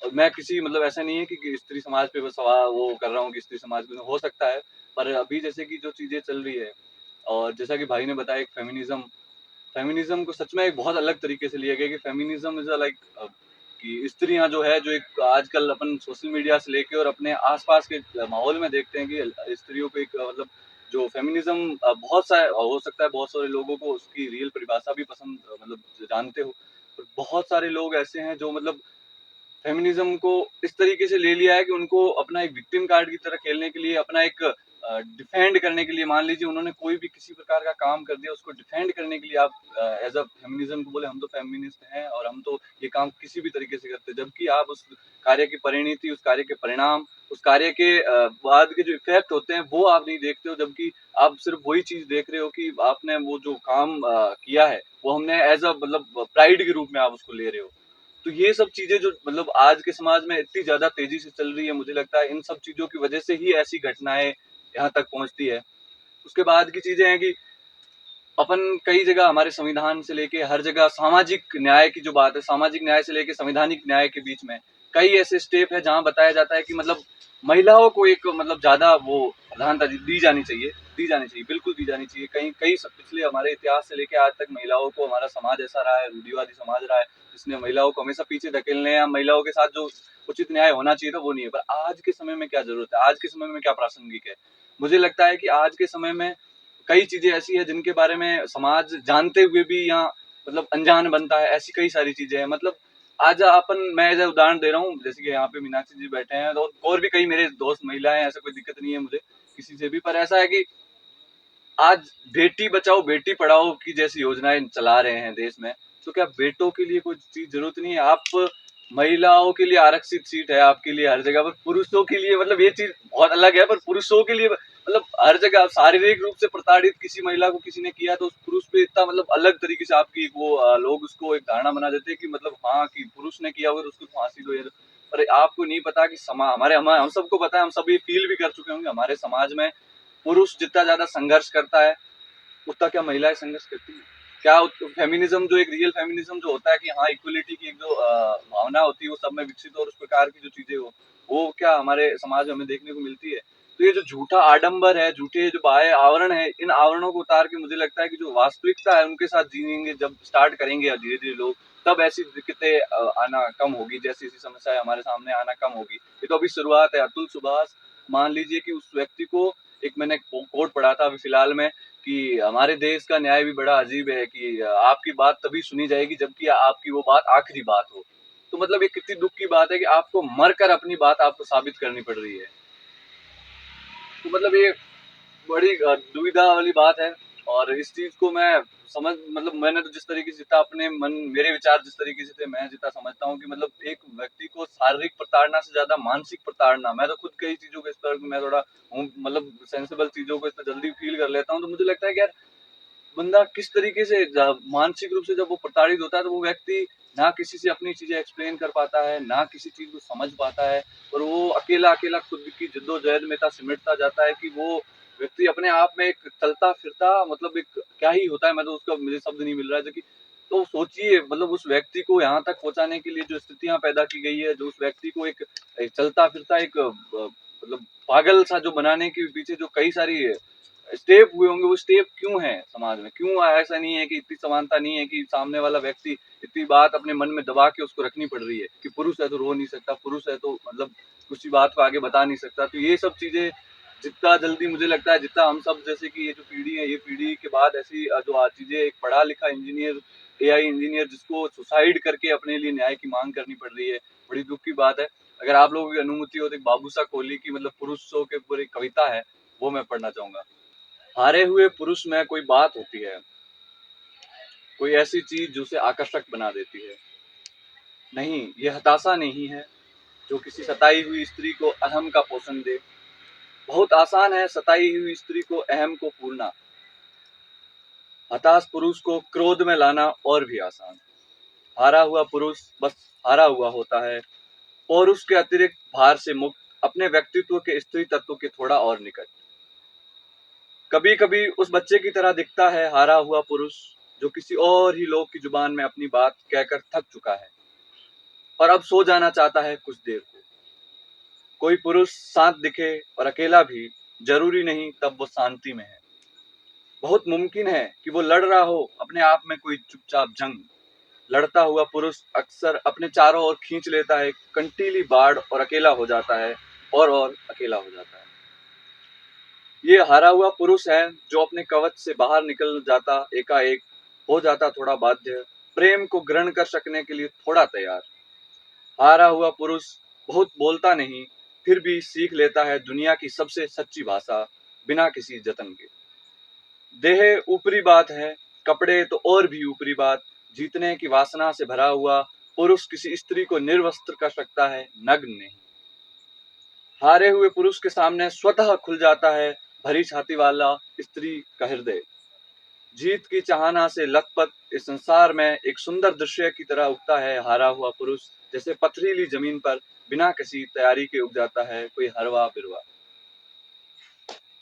और मैं किसी, मतलब ऐसा नहीं है कि स्त्री समाज पे बस वो कर रहा हूँ कि स्त्री समाज में हो सकता है, पर अभी जैसे कि जो चीजें चल रही है, और जैसा कि भाई ने बताया, एक फेमिनिज्म को सच में एक बहुत अलग तरीके से लिया गया कि फेमिनिज्म इज लाइक कि स्त्रियां जो है, जो एक आजकल अपन सोशल मीडिया से लेके और अपने आसपास के माहौल में देखते हैं कि स्त्रियों को एक, मतलब जो फेमिनिज्म, बहुत सा हो सकता है बहुत सारे लोगों को उसकी रियल परिभाषा भी पसंद, मतलब जानते हो, पर बहुत सारे लोग ऐसे हैं जो मतलब फेमिनिज्म को इस तरीके से ले लिया है कि उनको अपना एक विक्टिम कार्ड की तरह खेलने के लिए, अपना एक डिफेंड करने के लिए, मान लीजिए उन्होंने कोई भी किसी प्रकार का काम कर दिया, उसको डिफेंड करने के लिए आप एज अ फेमिनिज्म को बोले हम तो फेमिनिस्ट हैं और हम तो ये काम किसी भी तरीके से करते हैं, जबकि आप उस कार्य की परिणति, उस कार्य के परिणाम, उस कार्य के बाद के जो इफेक्ट होते हैं वो आप नहीं देखते हो, जबकि आप सिर्फ वही चीज देख रहे हो कि आपने वो जो काम किया है वो हमने एज अ, मतलब प्राइड के रूप में आप उसको ले रहे हो। तो ये सब चीजें जो मतलब आज के समाज में इतनी ज्यादा तेजी से चल रही है, मुझे लगता है इन सब चीजों की वजह से ही ऐसी घटनाएं यहाँ तक पहुंचती है। उसके बाद की चीजें हैं कि अपन कई जगह, हमारे संविधान से लेके हर जगह सामाजिक न्याय की जो बात है, सामाजिक न्याय से लेके संवैधानिक न्याय के बीच में कई ऐसे स्टेप है जहाँ बताया जाता है कि मतलब महिलाओं को एक, मतलब ज्यादा वो प्रधानता दी जानी चाहिए, बिल्कुल दी जानी चाहिए। कई कई पिछले हमारे इतिहास से लेके आज तक महिलाओं को, हमारा समाज ऐसा रहा है, रूढ़िवादी समाज रहा है, जिसने महिलाओं को हमेशा पीछे धकेलने या महिलाओं के साथ जो उचित न्याय होना चाहिए था वो नहीं है। पर आज के समय में क्या जरूरत है, आज के समय में क्या प्रासंगिक है, मुझे लगता है कि आज के समय में कई चीजें ऐसी है जिनके बारे में समाज जानते हुए भी या मतलब अनजान बनता है। ऐसी कई सारी चीजें हैं, मतलब आज मैं ऐसा उदाहरण दे रहा हूँ, जैसे कि यहाँ पे मीनाक्षी जी बैठे हैं तो और भी कई मेरे दोस्त महिला हैं, ऐसा कोई दिक्कत नहीं है मुझे किसी से भी, पर ऐसा है कि आज बेटी बचाओ बेटी पढ़ाओ की जैसी योजनाएं चला रहे हैं देश में, तो क्या बेटों के लिए कोई चीज जरूरत नहीं है? आप महिलाओं के लिए आरक्षित सीट है आपके लिए हर जगह पर, पुरुषों के लिए मतलब ये चीज बहुत अलग है, पर पुरुषों के लिए मतलब हर जगह शारीरिक रूप से प्रताड़ित किसी महिला को किसी ने किया तो उस पुरुष पे इतना मतलब अलग तरीके से आपकी वो लोग उसको एक धारणा बना देते हैं कि मतलब हाँ कि पुरुष ने किया होगा तो उसको फांसी दो, पर आपको नहीं पता कि हम सबको पता है, हम सब ये फील भी कर चुके होंगे, हमारे समाज में पुरुष जितना ज्यादा संघर्ष करता है उतना क्या महिलाएं संघर्ष करती हैं? क्या फेमिनिज्म जो एक रियल फेमिनिज्म जो होता है कि हाँ इक्वलिटी की एक जो भावना होती है वो सब में विकसित और उस प्रकार की जो चीजें हो वो क्या हमारे समाज में हमें देखने को मिलती है? तो ये जो झूठा आडंबर है, झूठे जो बाह्य आवरण है, इन आवरणों को उतार के मुझे लगता है कि जो वास्तविकता है उनके साथ जीएंगे जब स्टार्ट करेंगे धीरे धीरे लोग, तब ऐसी दिक्कतें आना कम होगी, जैसी ऐसी समस्याएं हमारे सामने आना कम होगी। ये तो अभी शुरुआत है। अतुल सुभाष, मान लीजिए कि उस व्यक्ति को एक मैंने कोट पढ़ा था अभी फिलहाल में कि हमारे देश का न्याय भी बड़ा अजीब है कि आपकी बात तभी सुनी जाएगी जबकि आपकी वो बात आखिरी बात हो। तो मतलब ये कितनी दुख की बात है कि आपको मरकर अपनी बात आपको साबित करनी पड़ रही है। तो मतलब ये बड़ी दुविधा वाली बात है और इस चीज को मैं समझ मतलब मैंने तो जिस तरीके से जितना अपने मन मेरे विचार जिस तरीके से थे मैं जितना समझता हूँ कि मतलब एक व्यक्ति को शारीरिक प्रताड़ना से ज्यादा मानसिक प्रताड़ना, मैं तो खुद कई चीजों को इस पर मैं थोड़ा मतलब सेंसिबल चीजों को इस पर जल्दी फील कर लेता हूँ, तो मुझे लगता है कि यार बंदा किस तरीके से मानसिक रूप से जब वो प्रताड़ित होता है तो वो व्यक्ति ना किसी से अपनी चीजें एक्सप्लेन कर पाता है, ना किसी चीज को समझ पाता है, और वो अकेला अकेला खुद की जद्दोजहद में इतना सिमटता जाता है कि वो व्यक्ति अपने आप में एक चलता फिरता मतलब एक क्या ही होता है, मैं तो उसका मुझे शब्द नहीं मिल रहा है जो कि, तो सोचिए मतलब उस व्यक्ति को यहाँ तक पहुंचाने के लिए जो स्थितियां पैदा की गई है, जो उस व्यक्ति को एक चलता फिरता एक मतलब पागल सा जो बनाने के पीछे जो कई सारी स्टेप हुए होंगे, वो स्टेप क्यों है समाज में? क्यों ऐसा नहीं है कि इतनी समानता नहीं है कि सामने वाला व्यक्ति इतनी बात अपने मन में दबा के उसको रखनी पड़ रही है कि पुरुष है तो रो नहीं सकता, पुरुष है तो मतलब कुछ बात को आगे बता नहीं सकता। तो ये सब चीजें जितना जल्दी मुझे लगता है, जितना हम सब जैसे कि ये जो पीढ़ी है, ये पीढ़ी के बाद ऐसी जो आज चीजें, एक पढ़ा लिखा इंजीनियर, एआई इंजीनियर जिसको सुसाइड करके अपने लिए न्याय की मांग करनी पड़ रही है, बड़ी दुख की बात है। अगर आप लोगों की अनुमति हो तो एक बाबूसा कोहली की मतलब पुरुषों के ऊपर एक कविता है, वो मैं पढ़ना चाहूंगा। हारे हुए पुरुष में कोई बात होती है, कोई ऐसी चीज जो उसे आकर्षक बना देती है। नहीं, ये हताशा नहीं है जो किसी सताई हुई स्त्री को अहम का पोषण दे। बहुत आसान है सताई हुई स्त्री को अहम को पूरना, हताश पुरुष को क्रोध में लाना और भी आसान। हारा हुआ पुरुष बस हारा हुआ होता है, पौरुष के अतिरिक्त भार से मुक्त, अपने व्यक्तित्व के स्त्री तत्व के थोड़ा और निकट। कभी कभी उस बच्चे की तरह दिखता है हारा हुआ पुरुष जो किसी और ही लोग की जुबान में अपनी बात कहकर थक चुका है और अब सो जाना चाहता है कुछ देर को। कोई पुरुष शांत दिखे और अकेला भी, जरूरी नहीं तब वो शांति में है। बहुत मुमकिन है कि वो लड़ रहा हो अपने आप में कोई चुपचाप जंग। लड़ता हुआ पुरुष अक्सर अपने चारों ओर खींच लेता है कंटीली बाढ़ और अकेला हो जाता है और अकेला हो जाता है। ये हारा हुआ पुरुष है जो अपने कवच से बाहर निकल जाता एकाएक, हो जाता थोड़ा बाध्य, प्रेम को ग्रहण कर सकने के लिए थोड़ा तैयार। हारा हुआ पुरुष बहुत बोलता नहीं, फिर भी सीख लेता है दुनिया की सबसे सच्ची भाषा बिना किसी जतन के। देह ऊपरी बात है, कपड़े तो और भी ऊपरी बात। जीतने की वासना से भरा हुआ पुरुष किसी स्त्री को निर्वस्त्र कर सकता है, नग्न नहीं। हारे हुए पुरुष के सामने स्वतः खुल जाता है भरी छाती वाला स्त्री का हृदय। जीत की चाहना से लथपथ इस संसार में एक सुंदर दृश्य की तरह उगता है हारा हुआ पुरुष, जैसे पथरीली जमीन पर बिना किसी तैयारी के उग जाता है कोई हरवा बिरवा,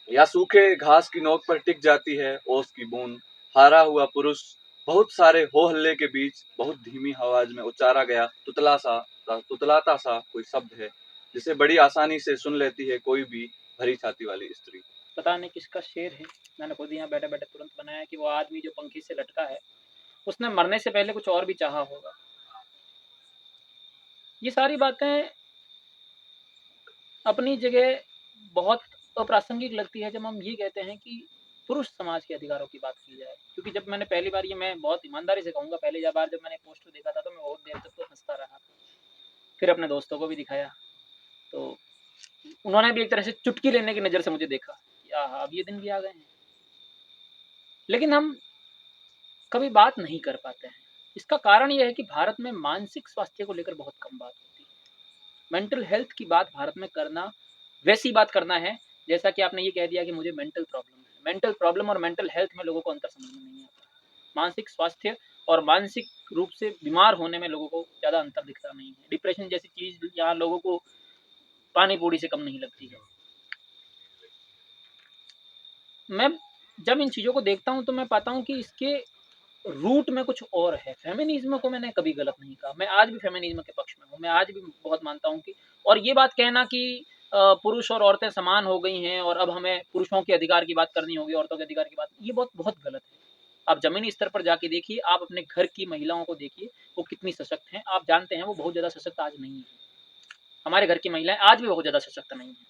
या सूखे घास की नोक पर टिक जाती है ओस की बूंद। हारा हुआ पुरुष बहुत सारे हो हल्ले के बीच बहुत धीमी आवाज में उच्चारा गया तुतलाता सा कोई शब्द है जिसे बड़ी आसानी से सुन लेती है कोई भी भरी छाती वाली स्त्री। पता नहीं किसका शेर है, मैंने खुद यहाँ बैठे बैठे तुरंत बनाया कि वो आदमी जो पंखी से लटका है उसने मरने से पहले कुछ और भी चाहा होगा। ये सारी बातें अपनी जगह बहुत अप्रासंगिक लगती है जब हम ये कहते हैं कि पुरुष समाज के अधिकारों की बात की जाए, क्योंकि जब मैंने पहली बार, ये मैं बहुत ईमानदारी से कहूँगा, पहली बार जब मैंने पोस्टर देखा था तो मैं बहुत देर तक तो हंसता रहा। फिर अपने दोस्तों को भी दिखाया, तो उन्होंने भी एक तरह से चुटकी लेने की नज़र से मुझे देखा कि अब ये दिन भी आ गए हैं। लेकिन हम कभी बात नहीं कर पाते हैं। इसका कारण यह है कि भारत में मानसिक स्वास्थ्य को लेकर बहुत कम बात होती है। मेंटल हेल्थ की बात भारत में करना वैसी बात करना है जैसा कि आपने ये कह दिया कि मुझे मेंटल प्रॉब्लम है। मेंटल प्रॉब्लम और मेंटल हेल्थ में लोगों को अंतर समझ में नहीं आता। मानसिक स्वास्थ्य और मानसिक रूप से बीमार होने में लोगों को ज़्यादा अंतर दिखता नहीं है। डिप्रेशन जैसी चीज़ यहाँ लोगों को पानी पूरी से कम नहीं लगती है। मैं जब इन चीज़ों को देखता हूँ तो मैं पाता हूँ कि इसके रूट में कुछ और है। फेमिनिज्म को मैंने कभी गलत नहीं कहा। मैं आज भी फेमिनिज्म के पक्ष में हूँ। मैं आज भी बहुत मानता हूँ कि, और ये बात कहना कि पुरुष और औरतें समान हो गई हैं और अब हमें पुरुषों के अधिकार की बात करनी होगी, औरतों के अधिकार की बात, ये बहुत गलत है। आप ज़मीनी स्तर पर जाके देखिए, आप अपने घर की महिलाओं को देखिए, वो कितनी सशक्त हैं। आप जानते हैं वो बहुत ज़्यादा सशक्त आज नहीं है। हमारे घर की महिलाएं आज भी बहुत ज़्यादा सशक्त नहीं हैं।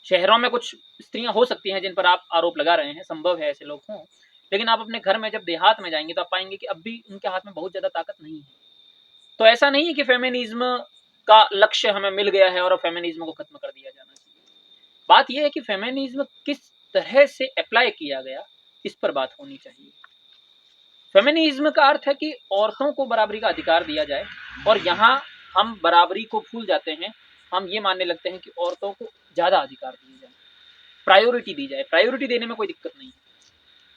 शहरों में कुछ स्त्रियां हो सकती हैं जिन पर आप आरोप लगा रहे हैं, संभव है ऐसे लोग हों, लेकिन आप अपने घर में जब देहात में जाएंगे तो आप पाएंगे कि अब भी उनके हाथ में बहुत ज़्यादा ताकत नहीं है। तो ऐसा नहीं है कि फेमिनिज्म का लक्ष्य हमें मिल गया है और अब फेमिनिज्म को खत्म कर दिया जाना चाहिए। बात यह है कि फेमिनिज्म किस तरह से अप्लाई किया गया, इस पर बात होनी चाहिए। फेमिनिज्म का अर्थ है कि औरतों को बराबरी का अधिकार दिया जाए, और यहाँ हम बराबरी को भूल जाते हैं। हम ये मानने लगते हैं कि औरतों को ज़्यादा अधिकार दिए जाए, प्रायोरिटी दी जाए। प्रायोरिटी देने में कोई दिक्कत नहीं है।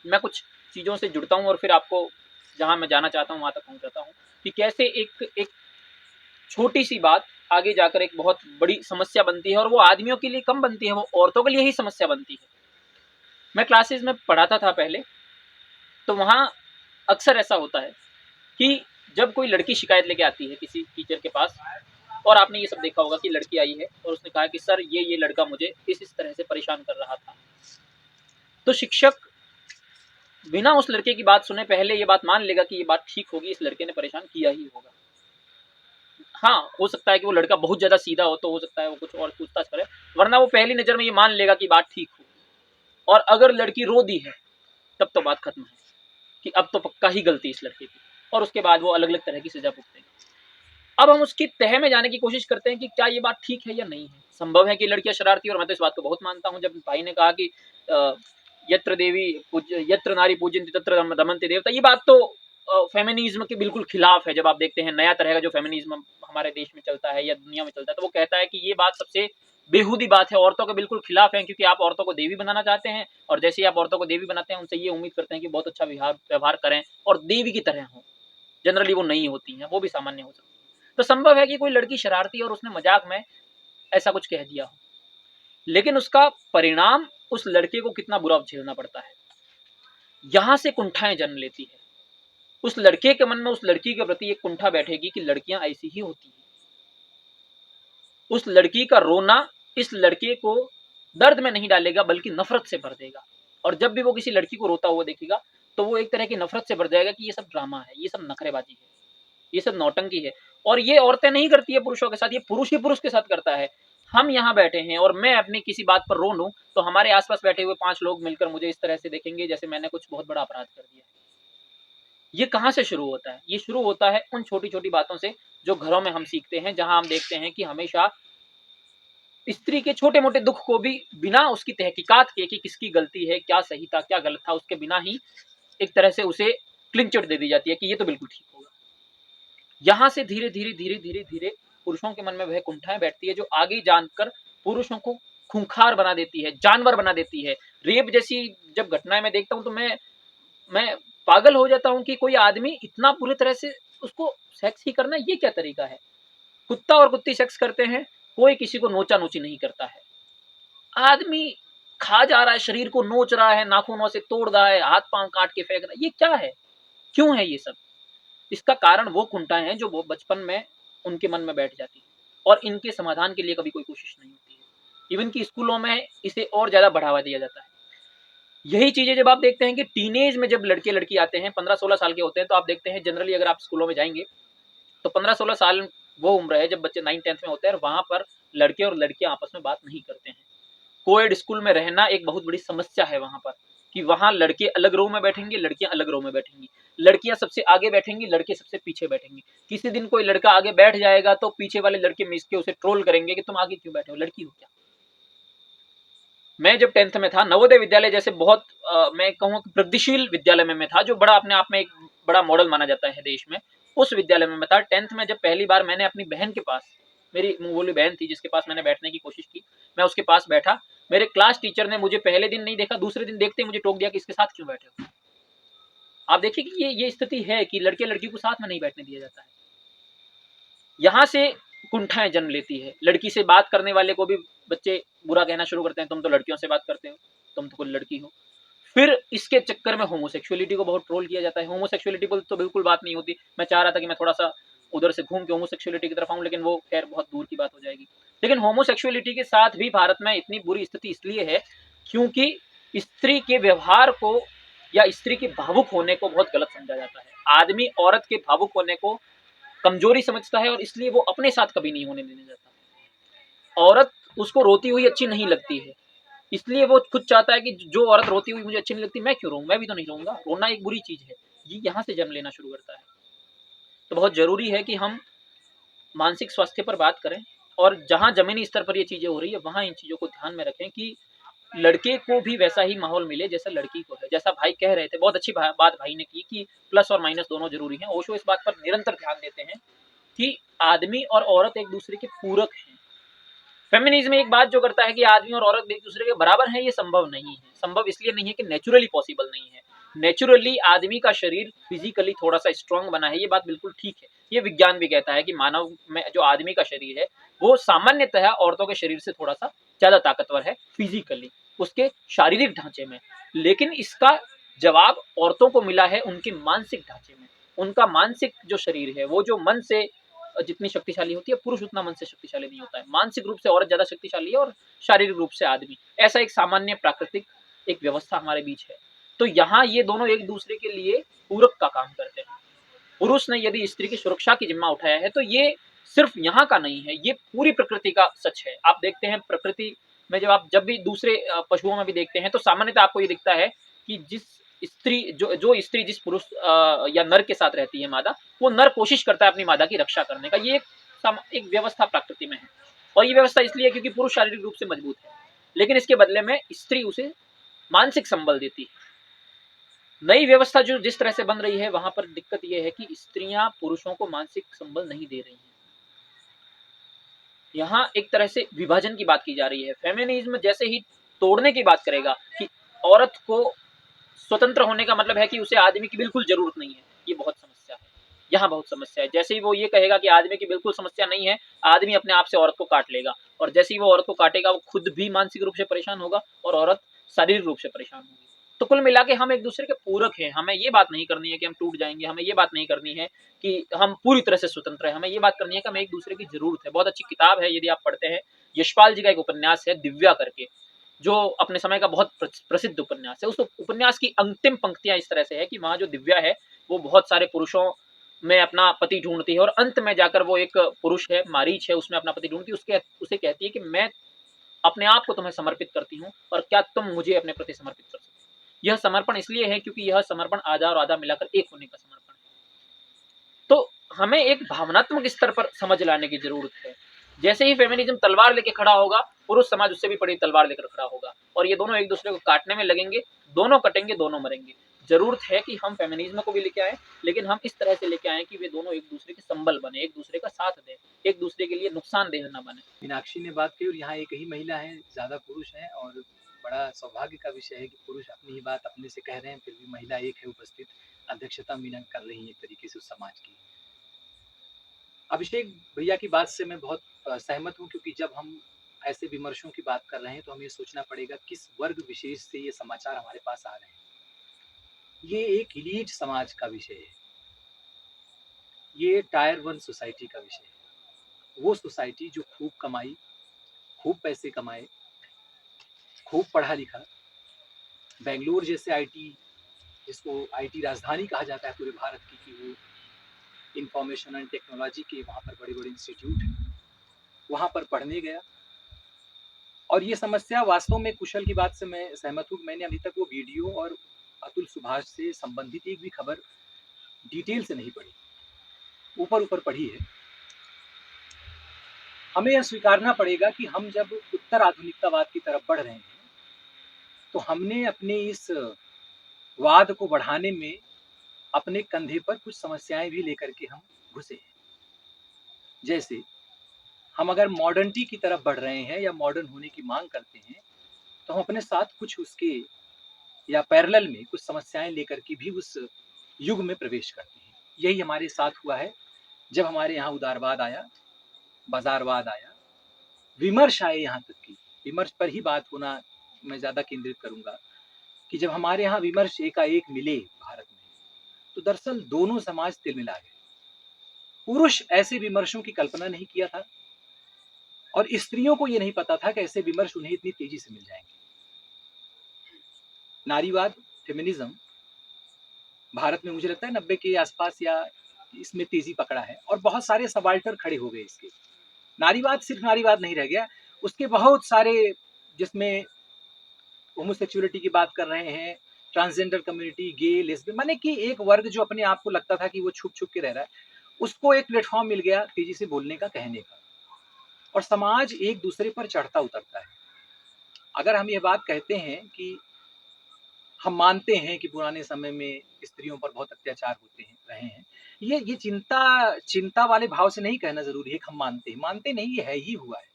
मैं कुछ चीज़ों से जुड़ता हूँ और फिर आपको जहाँ मैं जाना चाहता हूँ वहाँ तक पहुँचाता हूँ कि कैसे एक छोटी सी बात आगे जाकर एक बहुत बड़ी समस्या बनती है, और वो आदमियों के लिए कम बनती है, वो औरतों के लिए ही समस्या बनती है। मैं क्लासेस में पढ़ाता था पहले, तो वहाँ अक्सर ऐसा होता है कि जब कोई लड़की शिकायत लेके आती है किसी टीचर के पास, और आपने ये सब देखा होगा कि लड़की आई है और उसने कहा कि सर ये लड़का मुझे इस तरह से परेशान कर रहा था, तो शिक्षक बिना उस लड़के की बात सुने पहले ये बात मान लेगा कि ये बात ठीक होगी, इस लड़के ने परेशान किया ही होगा। हाँ, हो सकता है कि वो लड़का बहुत ज़्यादा सीधा हो, तो हो सकता है वो कुछ और पूछताछ करे, वरना वो पहली नज़र में ये मान लेगा कि बात ठीक हो। और अगर लड़की रो दी है तब तो बात खत्म है कि अब तो पक्का ही गलती इस लड़के की, और उसके बाद वो अलग अलग तरह की सजा भुगतेंगे। अब हम उसकी तह में जाने की कोशिश करते हैं कि क्या ये बात ठीक है या नहीं है। संभव है कि लड़कियां शरारती, और मैं तो इस बात को बहुत मानता हूँ। जब भाई ने कहा कि यत्र नारी पूजन्ति तत्र दमन्ति देवता, ये बात तो फेमिनिज्म के बिल्कुल खिलाफ है। जब आप देखते हैं नया तरह का जो फेमिनिज्म हमारे देश में चलता है या दुनिया में चलता है, तो वो कहता है कि ये बात सबसे बेहूदी बात है, औरतों के बिल्कुल खिलाफ है, क्योंकि आप औरतों को देवी बनाना चाहते हैं, और जैसे ही आप औरतों को देवी बनाते हैं उनसे ये उम्मीद करते हैं कि बहुत अच्छा व्यवहार करें और देवी की तरह हों। जनरली वो नहीं होती हैं, वो भी सामान्य हो सकती है। तो संभव है कि कोई लड़की शरारती और उसने मजाक में ऐसा कुछ कह दिया हो, लेकिन उसका परिणाम उस लड़के को कितना बुरा झेलना पड़ता है। यहां से कुंठाएं जन्म लेती है। उस लड़के के मन में उस लड़की के प्रति एक कुंठा बैठेगी कि लड़कियां ऐसी ही होती हैं। उस लड़की का रोना इस लड़के को दर्द में नहीं डालेगा बल्कि नफरत से भर देगा, और जब भी वो किसी लड़की को रोता हुआ देखेगा तो वो एक तरह की नफरत से भर जाएगा कि ये सब ड्रामा है, ये सब नखरेबाजी है, ये सब नौटंकी है। और ये औरतें नहीं करती है पुरुषों के साथ, ये पुरुष ही पुरुष के साथ करता है। हम यहाँ बैठे हैं और मैं अपनी किसी बात पर रो लूं तो हमारे आसपास बैठे हुए 5 लोग मिलकर मुझे इस तरह से देखेंगे जैसे मैंने कुछ बहुत बड़ा अपराध कर दिया है। ये कहाँ से शुरू होता है? ये शुरू होता है उन छोटी छोटी बातों से जो घरों में हम सीखते हैं, जहां हम देखते हैं कि हमेशा स्त्री के छोटे मोटे दुख को भी बिना उसकी तहकीकात किए कि किसकी गलती है, क्या सही था क्या गलत था, उसके बिना ही एक तरह से उसे क्लीन चिट दे दी जाती है कि ये तो बिल्कुल ठीक होगा। यहाँ से धीरे धीरे धीरे धीरे धीरे पुरुषों के मन में वह कुंठाएं बैठती है जो आगे जानकर पुरुषों को खूंखार बना देती है, जानवर बना देती है। रेप जैसी जब घटनाएं मैं देखता हूँ तो मैं पागल हो जाता हूँ कि कोई आदमी इतना पूरी तरह से उसको सेक्स ही करना, ये क्या तरीका है? कुत्ता और कुत्ती सेक्स करते हैं, कोई किसी को नोचा नोची नहीं करता है। आदमी खा जा रहा है, शरीर को नोच रहा है, नाखूनों से तोड़ रहा है, हाथ पांव काट के फेंक रहा है, ये क्या है? क्यों है ये सब? इसका कारण वो कुंठाएं हैं जो वो बचपन में उनके मन में बैठ जाती है, और इनके समाधान के लिए कभी कोई कोशिश नहीं होती है। इवन कि स्कूलों में इसे और ज्यादा बढ़ावा दिया जाता है। यही चीजें जब आप देखते हैं कि टीनेज में जब लड़के लड़की आते हैं 15-16 साल के होते हैं, तो आप देखते हैं जनरली अगर आप स्कूलों में जाएंगे तो 15-16 साल वो उम्र है जब बच्चे 9th-10th में होते हैं, और वहां पर लड़के और लड़कियां आपस में बात नहीं करते हैं। कोएड स्कूल में रहना एक बहुत बड़ी समस्या है वहां पर, कि वहां लड़के अलग रो में बैठेंगे, लड़कियां अलग रो में बैठेंगी। लड़कियां सबसे आगे बैठेंगी, लड़के सबसे पीछे बैठेंगे। किसी दिन कोई लड़का आगे बैठ जाएगा तो पीछे वाले लड़के मिस के उसे ट्रोल करेंगे कि तुम आगे क्यों बैठे हो, लड़की हो क्या। मैं जब 10th में था, नवोदय विद्यालय जैसे बहुत मैं कहूँ कि प्रगतिशील विद्यालय में मैं था, जो बड़ा अपने आप में एक बड़ा मॉडल माना जाता है देश में, उस विद्यालय में मैं था। 10th में जब पहली बार मैंने अपनी बहन के पास, मेरी मुंह बोली बहन थी जिसके पास मैंने बैठने की कोशिश की, मैं उसके पास बैठा, मेरे क्लास टीचर ने मुझे पहले दिन नहीं देखा, दूसरे दिन देखते ही मुझे टोक दिया कि इसके साथ क्यों बैठे हो। आप देखिए कि ये स्थिति है कि लड़के लड़की को साथ में नहीं बैठने दिया जाता है। यहाँ से कुंठाएं जन्म लेती है। लड़की से बात करने वाले को भी बच्चे बुरा कहना शुरू करते हैं, तुम तो लड़कियों से बात करते हो, तुम तो कोई लड़की हो। फिर इसके चक्कर में होमोसेक्सुअलिटी को बहुत ट्रोल किया जाता है। होमोसेक्सुअलिटी पर तो बिल्कुल बात नहीं होती। मैं चाह रहा था कि मैं थोड़ा सा उधर से घूम के होमोसेक्सुअलिटी की तरफ आऊं, लेकिन वो खैर बहुत दूर की बात हो जाएगी। लेकिन होमोसेक्सुअलिटी के साथ भी भारत में इतनी बुरी स्थिति इसलिए है क्योंकि स्त्री के व्यवहार को या स्त्री के भावुक होने को बहुत गलत समझा जाता है। आदमी औरत के भावुक होने को कमजोरी समझता है और इसलिए वो अपने साथ कभी नहीं होने देने जाता। औरत उसको रोती हुई अच्छी नहीं लगती है, इसलिए वो खुद चाहता है कि जो औरत रोती हुई मुझे अच्छी नहीं लगती, मैं क्यों रोऊं, मैं भी तो नहीं रोऊंगा। रोना एक बुरी चीज है, ये यहाँ से जन्म लेना शुरू करता है। तो बहुत जरूरी है कि हम मानसिक स्वास्थ्य पर बात करें और जहां जमीनी स्तर पर ये चीजें हो रही है वहां इन चीजों को ध्यान में रखें कि लड़के को भी वैसा ही माहौल मिले जैसा लड़की को है। जैसा भाई कह रहे थे, बहुत अच्छी बात भाई ने की कि प्लस और माइनस दोनों जरूरी हैं। ओशो इस बात पर निरंतर ध्यान देते हैं कि आदमी और औरत एक दूसरे के पूरक हैं। फेमिनिज्म एक बात जो करता है कि आदमी और औरत एक दूसरे के बराबर हैं, ये संभव नहीं है। संभव इसलिए नहीं है कि नेचुरली पॉसिबल नहीं है। नेचुरली आदमी का शरीर फिजिकली थोड़ा सा स्ट्रांग बना है, ये बात बिल्कुल ठीक है। ये विज्ञान भी कहता है कि मानव में जो आदमी का शरीर है वो सामान्यतः औरतों के शरीर से थोड़ा सा ज्यादा ताकतवर है फिजिकली, उसके शारीरिक ढांचे में। लेकिन इसका जवाब औरतों को मिला है उनके मानसिक ढांचे में। उनका मानसिक जो शरीर है वो जो मन से जितनी शक्तिशाली होती है, पुरुष उतना मन से शक्तिशाली नहीं होता है। मानसिक रूप से औरत ज्यादा शक्तिशाली है और शारीरिक रूप से आदमी। ऐसा एक सामान्य प्राकृतिक एक व्यवस्था हमारे बीच है। तो यहाँ ये दोनों एक दूसरे के लिए पूरक का काम करते हैं। पुरुष ने यदि स्त्री की सुरक्षा की जिम्मा उठाया है तो ये सिर्फ यहाँ का नहीं है, ये पूरी प्रकृति का सच है। आप देखते हैं प्रकृति में जब भी दूसरे पशुओं में भी देखते हैं तो सामान्यतः आपको ये दिखता है कि जिस स्त्री जो स्त्री जिस पुरुष या नर के साथ रहती है मादा, वो नर कोशिश करता है अपनी मादा की रक्षा करने का। ये एक व्यवस्था प्रकृति में है और ये व्यवस्था इसलिए है क्योंकि पुरुष शारीरिक रूप से मजबूत है, लेकिन इसके बदले में स्त्री उसे मानसिक संबल देती है। नई व्यवस्था जो जिस तरह से बन रही है वहां पर दिक्कत यह है कि स्त्रियां पुरुषों को मानसिक संबल नहीं दे रही हैं। यहाँ एक तरह से विभाजन की बात की जा रही है। फेमिनिज्म जैसे ही तोड़ने की बात करेगा कि औरत को स्वतंत्र होने का मतलब है कि उसे आदमी की बिल्कुल जरूरत नहीं है, ये बहुत समस्या है। यहाँ बहुत समस्या है। जैसे ही वो ये कहेगा कि आदमी की बिल्कुल समस्या नहीं है, आदमी अपने आप से औरत को काट लेगा और जैसे ही वो औरत को काटेगा वो खुद भी मानसिक रूप से परेशान होगा और औरत शारीरिक रूप से परेशान होगी। तो कुल मिला के हम एक दूसरे के पूरक हैं। हमें ये बात नहीं करनी है कि हम टूट जाएंगे, हमें ये बात नहीं करनी है कि हम पूरी तरह से स्वतंत्र हैं। हमें ये बात करनी है कि हमें एक दूसरे की जरूरत है। बहुत अच्छी किताब है, यदि आप पढ़ते हैं, यशपाल जी का एक उपन्यास है दिव्या करके, जो अपने समय का बहुत प्रसिद्ध उपन्यास है। उस उपन्यास की अंतिम पंक्तियां इस तरह से है कि वहां जो दिव्या है वो बहुत सारे पुरुषों में अपना पति ढूंढती है और अंत में जाकर वो एक पुरुष है, मारीच है, उसमें अपना पति ढूंढती है। उसे कहती है कि मैं अपने आप को तुम्हें समर्पित करती हूँ और क्या तुम मुझे अपने प्रति समर्पित कर सकते हो। यह समर्पण इसलिए है क्योंकि यह समर्पण आधा और आधा मिलाकर एक होने का समर्पण है। तो हमें एक भावनात्मक स्तर पर समझ लाने की जरूरत है। जैसे ही फेमिनिज्म तलवार लेके खड़ा होगा, पुरुष समाज उससे भी बड़ी तलवार लेकर खड़ा होगा और ये दोनों एक दूसरे को काटने में लगेंगे। दोनों कटेंगे, दोनों मरेंगे। जरूरत है कि हम फेमिनिज्म को भी लेके आए, लेकिन हम इस तरह से लेके आए कि वे दोनों एक दूसरे के संबल बने, एक दूसरे का साथ दें, एक दूसरे के लिए नुकसानदेह न बने। मीनाक्षी ने बात की और यहाँ एक ही महिला है, ज़्यादा पुरुष हैं और बड़ा सौभाग्य का विषय है कि पुरुष अपनी ही बात अपने से कह रहे हैं, फिर भी महिला एक है उपस्थित। अध्यक्षता मीना कर रही है एक तरीके से उस समाज की। अभिषेक भैया की बात से मैं बहुत सहमत हूँ, क्योंकि जब हम ऐसे विमर्शों की बात कर रहे हैं तो हमें सोचना पड़ेगा किस वर्ग विशेष से ये समाचार हमारे पास आ रहे हैं। ये एक इलीट समाज का विषय है, ये टायर 1 सोसाइटी का विषय है। वो सोसाइटी जो खूब कमाई, खूब पैसे कमाए, खूब पढ़ा लिखा, बेंगलोर जैसे आईटी, जिसको आईटी राजधानी कहा जाता है पूरे भारत की, कि वो इंफॉर्मेशन एंड टेक्नोलॉजी के वहाँ पर बड़े बड़े इंस्टीट्यूट हैं, वहाँ पर पढ़ने गया। और ये समस्या वास्तव में कुशल की बात से मैं सहमत हूँ। मैंने अभी तक वो वीडियो और अतुल सुभाष से संबंधित एक भी खबर डिटेल से नहीं पढ़ी, ऊपर ऊपर पढ़ी है। हमें यह स्वीकारना पड़ेगा कि हम जब उत्तर आधुनिकतावाद की तरफ बढ़ रहे हैं तो हमने अपने इस वाद को बढ़ाने में अपने कंधे पर कुछ समस्याएं भी लेकर के हम घुसे हैं। जैसे हम अगर मॉडर्निटी की तरफ बढ़ रहे हैं या मॉडर्न होने की मांग करते हैं तो हम अपने साथ कुछ उसके या पैरेलल में कुछ समस्याएं लेकर के भी उस युग में प्रवेश करते हैं। यही हमारे साथ हुआ है जब हमारे यहाँ उदारवाद आया, बाजारवाद आया, विमर्श आए, यहाँ तक कि विमर्श पर ही बात होना मैं ज़्यादा केंद्रित करूँगा कि जब हमारे यहाँ विमर्श एकाएक मिले भारत में तो दरअसल दोनों समाज तिलमिला गए। पुरुष ऐसे विमर्शों की कल्पना नहीं किया था और स्त्रियों को ये नहीं पता था कि ऐसे विमर्श उन्हें इतनी तेजी से मिल जाएंगे। नारीवाद, फेमिनिज्म भारत में मुझे लगता है 90 के आसपास या इसमें तेजी पकड़ा है और बहुत सारे सबाल्टर खड़े हो गए इसके। नारीवाद सिर्फ नारीवाद नहीं रह गया, उसके बहुत सारे, जिसमें होमोसेक्सुअलिटी की बात कर रहे हैं, ट्रांसजेंडर कम्युनिटी, गे, लेस्बियन, माने कि एक वर्ग जो अपने आप को लगता था कि वो छुप छुप के रह रहा है, उसको एक प्लेटफॉर्म मिल गया तेजी से बोलने का, कहने का, और समाज एक दूसरे पर चढ़ता उतरता है। अगर हम ये बात कहते हैं कि हम मानते हैं कि पुराने समय में स्त्रियों पर बहुत अत्याचार होते हैं, रहे हैं, ये चिंता वाले भाव से नहीं कहना जरूरी है कि हम मानते नहीं, ये है ही हुआ है,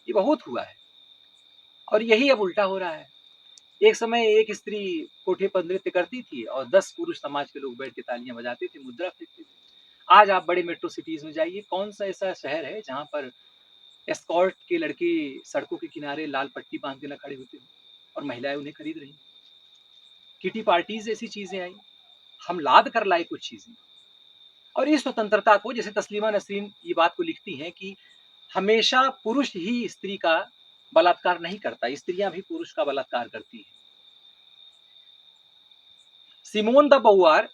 ये बहुत हुआ है और यही अब उल्टा हो रहा है। एक समय एक स्त्री कोठे पर नृत्य करती थी और 10 पुरुष समाज के लोग बैठ के तालियां बजाते थे, मुद्रा फेंकते थे। आज आप बड़े मेट्रो सिटीज में जाइए, कौन सा ऐसा शहर है जहां पर एस्कॉर्ट के लड़के सड़कों के किनारे लाल पट्टी बांध के न खड़े होते हैं और महिलाएं उन्हें खरीद रही। किटी पार्टीज ऐसी चीजें आई, हम लाद कर लाए कुछ चीजें। और इस स्वतंत्रता को, जैसे तस्लीमा नसरीन ये बात को लिखती हैं कि हमेशा पुरुष ही स्त्री का बलात्कार नहीं करता, स्त्रियां भी पुरुष का बलात्कार करती हैं। Simone de Beauvoir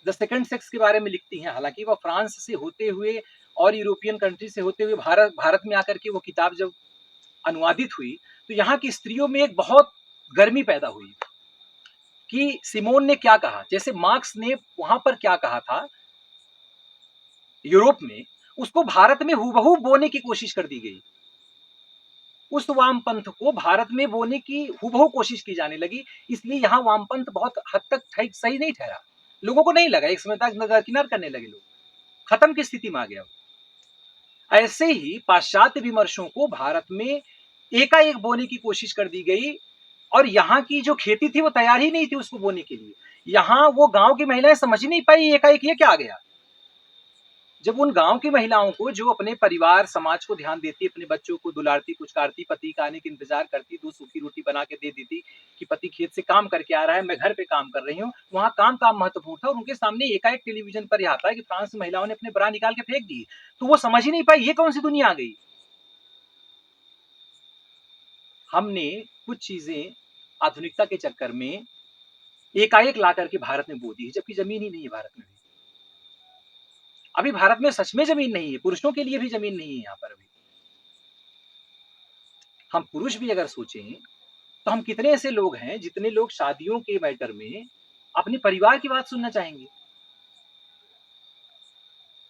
The Second Sex के बारे में लिखती हैं, हालांकि वह फ्रांस से होते हुए और यूरोपियन कंट्री से होते हुए भारत में आकर के वो किताब जब अनुवादित हुई तो यहाँ की स्त्रियों में एक बहुत गर्मी पैदा हुई कि सिमोन ने क्या कहा। जैसे मार्क्स ने वहां पर क्या कहा था यूरोप में, उसको भारत में हूबहू बोने की कोशिश कर दी गई। उस वामपंथ को भारत में बोने की हूबहू कोशिश की जाने लगी, इसलिए यहाँ वामपंथ बहुत हद तक सही नहीं ठहरा, लोगों को नहीं लगा, एक समय तक नजरकिनार करने लगे, लोग खत्म की स्थिति में आ गया। ऐसे ही पाश्चात्य विमर्शों को भारत में एकाएक बोने की कोशिश कर दी गई और यहाँ की जो खेती थी वो तैयार ही नहीं थी उसको बोने के लिए। यहाँ वो गांव की महिलाएं समझ नहीं पाई एकाएक ये क्या आ गया। जब उन गांव की महिलाओं को, जो अपने परिवार समाज को ध्यान देती, अपने बच्चों को दुलारती, पुचकारती, पति का आने का इंतजार करती, 2 सूखी रोटी बना के दे देती कि पति खेत से काम करके आ रहा है, मैं घर पे काम कर रही हूँ, वहां काम महत्वपूर्ण था। और उनके सामने एकाएक टेलीविजन पर यह आता है कि फ्रांस में महिलाओं ने अपने बरा निकाल के फेंक दी, तो वो समझ ही नहीं पाई ये कौन सी दुनिया आ गई। हमने कुछ चीजें आधुनिकता के चक्कर में एकाएक ला करके भारत में बो दी, जबकि जमीन ही नहीं है भारत में। अभी भारत में सच में जमीन नहीं है, पुरुषों के लिए भी जमीन नहीं है यहाँ पर अभी। हम पुरुष भी अगर सोचें तो हम कितने ऐसे लोग हैं, जितने लोग शादियों के मैटर में अपने परिवार की बात सुनना चाहेंगे।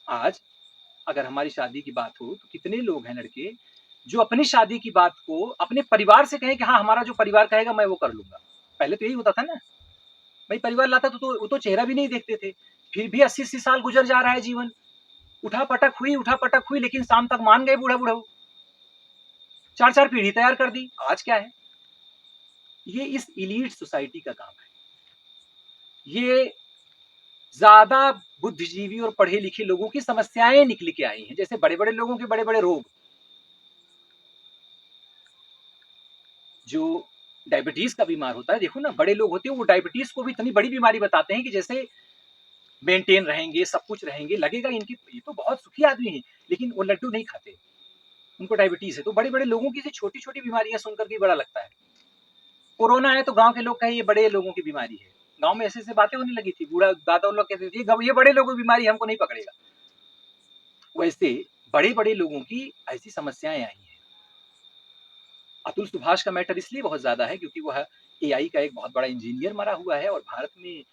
आज अगर हमारी शादी की बात हो तो कितने लोग हैं लड़के जो अपनी शादी की बात को अपने परिवार से कहें कि हाँ हमारा जो परिवार कहेगा मैं वो कर लूंगा। पहले तो यही होता था ना, भाई परिवार लाता तो वो तो चेहरा भी नहीं देखते थे, फिर भी 80 साल गुजर जा रहा है जीवन, उठा पटक हुई लेकिन शाम तक मान गए बूढ़ा 4 पीढ़ी तैयार कर दी। आज क्या है, ये इस इलीट सोसाइटी का काम है। ये ज्यादा बुद्धिजीवी और पढ़े लिखे लोगों की समस्याएं निकल के आई हैं, जैसे बड़े बड़े लोगों के बड़े बड़े रोग, जो डायबिटीज का बीमार होता है, देखो ना बड़े लोग होते हैं वो डायबिटीज को भी इतनी बड़ी बीमारी बताते हैं कि जैसे मेंटेन रहेंगे, सब कुछ रहेंगे, लगेगा इनकी ये तो बहुत सुखी आदमी है, लेकिन वो लड्डू नहीं खाते, उनको डायबिटीज है। तो बड़े बड़े लोगों की छोटी छोटी बीमारियां सुनकर के बड़ा लगता है। कोरोना है तो गांव के लोग कहे ये बड़े लोगों की बीमारी है, गांव में ऐसे बातें होने लगी थी, बूढ़ा दादा लोग कहते थे ये बड़े लोगों की बीमारी हमको नहीं पकड़ेगा। वैसे बड़े बड़े लोगों की ऐसी समस्याएं आई हैं। अतुल सुभाष का मैटर इसलिए बहुत ज्यादा है क्योंकि वह एआई का एक बहुत बड़ा इंजीनियर मरा हुआ है और भारत में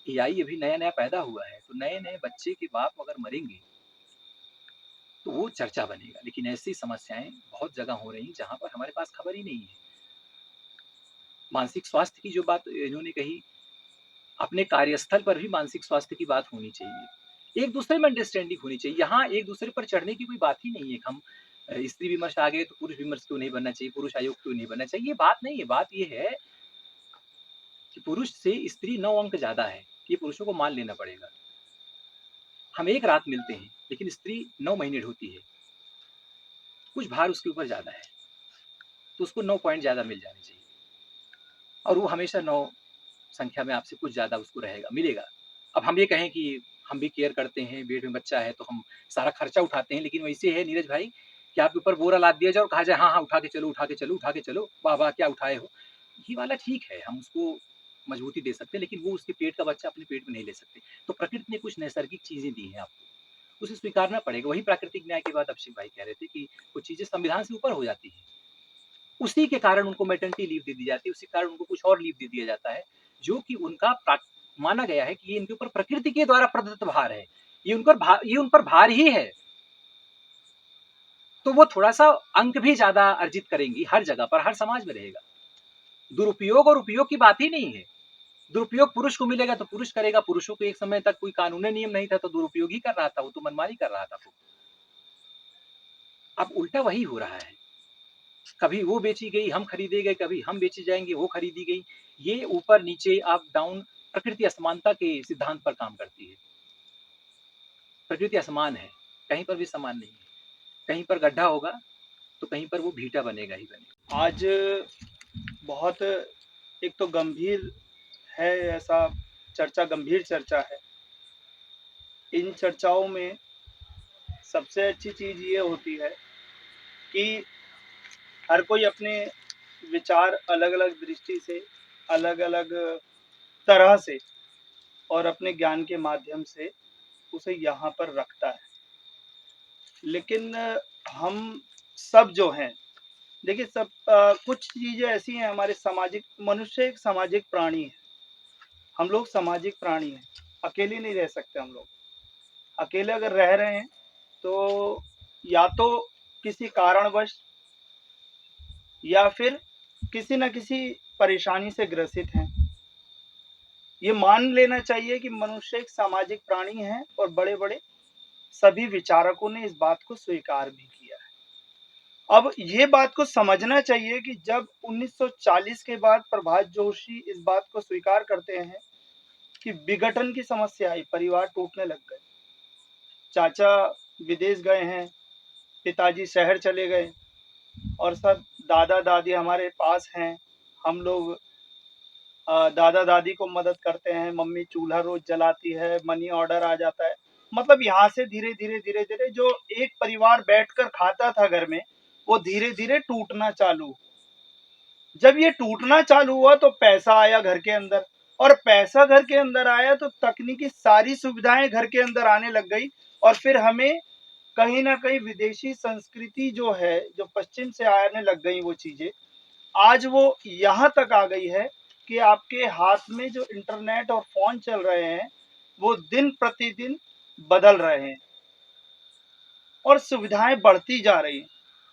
एआई अभी नया नया पैदा हुआ है, तो नए नए बच्चे के बाप अगर मरेंगे तो वो चर्चा बनेगा। लेकिन ऐसी समस्याएं बहुत जगह हो रही जहां पर हमारे पास खबर ही नहीं है। मानसिक स्वास्थ्य की जो बात इन्होंने कही, अपने कार्यस्थल पर भी मानसिक स्वास्थ्य की बात होनी चाहिए, एक दूसरे में अंडरस्टैंडिंग होनी चाहिए। यहाँ एक दूसरे पर चढ़ने की कोई बात ही नहीं है कि हम स्त्री विमर्श आ गए तो पुरुष विमर्श क्यों नहीं बनना चाहिए, पुरुष आयोग क्यों नहीं बनना चाहिए, ये बात नहीं है। बात ये है कि पुरुष से स्त्री 9 अंक ज्यादा है, ये पुरुषों को मान लेना पड़ेगा। हम एक रात मिलते हैं लेकिन स्त्री 9 महीने ढोती है, कुछ भार उसके ऊपर ज्यादा है, तो उसको 9 पॉइंट ज्यादा मिल जाने चाहिए, और वो हमेशा 9 संख्या में आपसे कुछ ज्यादा उसको रहेगा, मिलेगा। अब हम ये कहें कि हम भी केयर करते हैं, पेट में बच्चा है तो हम सारा खर्चा उठाते हैं, लेकिन वैसे है नीरज भाई कि आपके ऊपर बोरा लाद दिया जाए और कहा जाए हाँ हाँ उठा के चलो उठा के चलो उठा के चलो, वाह वाह क्या उठाए हो, ये वाला ठीक है, हम उसको मजबूती दे सकते हैं, लेकिन वो उसके पेट का बच्चा अपने पेट में नहीं ले सकते। तो प्रकृति ने कुछ नैसर्गिक चीजें दी हैं आपको, उसे स्वीकारना पड़ेगा। वही प्राकृतिक न्याय के बाद अभिषेक भाई कह रहे थे कि कुछ चीजें संविधान से ऊपर हो जाती है, उसी के कारण उनको मैटरनिटी लीव दे दी जाती है, उसी के कारण उनको कुछ और लीव दे दिया जाता है, जो कि उनका माना गया है कि ये इनके ऊपर प्रकृति के द्वारा प्रदत्त भार है, ये उन पर भार ही है। तो वो थोड़ा सा अंक भी ज्यादा अर्जित करेंगी, हर जगह पर हर समाज में रहेगा। दुरुपयोग और उपयोग की बात ही नहीं है। दुरुपयोग पुरुष को मिलेगा तो पुरुष करेगा, पुरुषों को एक समय तक कोई कानूनी नियम नहीं था तो दुरुपयोग ही कर रहा था, वो तो मनमानी कर रहा था। अब उल्टा वही हो रहा है, कभी वो बेची गई हम खरीदे गए, कभी हम बेची जाएंगे वो खरीदी गई। ये ऊपर नीचे अप डाउन प्रकृति असमानता के सिद्धांत पर काम करती है। प्रकृति असमान है, कहीं पर भी समान नहीं है, कहीं पर गड्ढा होगा तो कहीं पर वो भीटा बनेगा ही बनेगा। आज बहुत एक तो गंभीर है, ऐसा चर्चा, गंभीर चर्चा है। इन चर्चाओं में सबसे अच्छी चीज़ ये होती है कि हर कोई अपने विचार अलग अलग दृष्टि से, अलग अलग तरह से और अपने ज्ञान के माध्यम से उसे यहाँ पर रखता है। लेकिन हम सब जो हैं, देखिए सब कुछ चीज़ें ऐसी हैं, हमारे सामाजिक, मनुष्य एक सामाजिक प्राणी है, हम लोग सामाजिक प्राणी हैं, अकेले नहीं रह सकते। हम लोग अकेले अगर रह रहे हैं तो या तो किसी कारणवश या फिर किसी न किसी परेशानी से ग्रसित हैं। ये मान लेना चाहिए कि मनुष्य एक सामाजिक प्राणी है और बड़े बड़े सभी विचारकों ने इस बात को स्वीकार भी किया है। अब ये बात को समझना चाहिए कि जब 1940 के बाद प्रभात जोशी इस बात को स्वीकार करते हैं कि विघटन की समस्या आई, परिवार टूटने लग गए, चाचा विदेश गए हैं, पिताजी शहर चले गए और सब दादा दादी हमारे पास हैं, हम लोग दादा दादी को मदद करते हैं, मम्मी चूल्हा रोज जलाती है, मनी ऑर्डर आ जाता है। मतलब यहाँ से धीरे धीरे धीरे धीरे जो एक परिवार बैठकर खाता था घर में, वो धीरे धीरे टूटना चालू। जब ये टूटना चालू हुआ तो पैसा आया घर के अंदर, और पैसा घर के अंदर आया तो तकनीकी सारी सुविधाएं घर के अंदर आने लग गई, और फिर हमें कहीं ना कहीं विदेशी संस्कृति जो है, जो पश्चिम से आने लग गई वो चीजें, आज वो यहाँ तक आ गई है कि आपके हाथ में जो इंटरनेट और फोन चल रहे हैं वो दिन प्रतिदिन बदल रहे हैं और सुविधाएं बढ़ती जा रही हैं।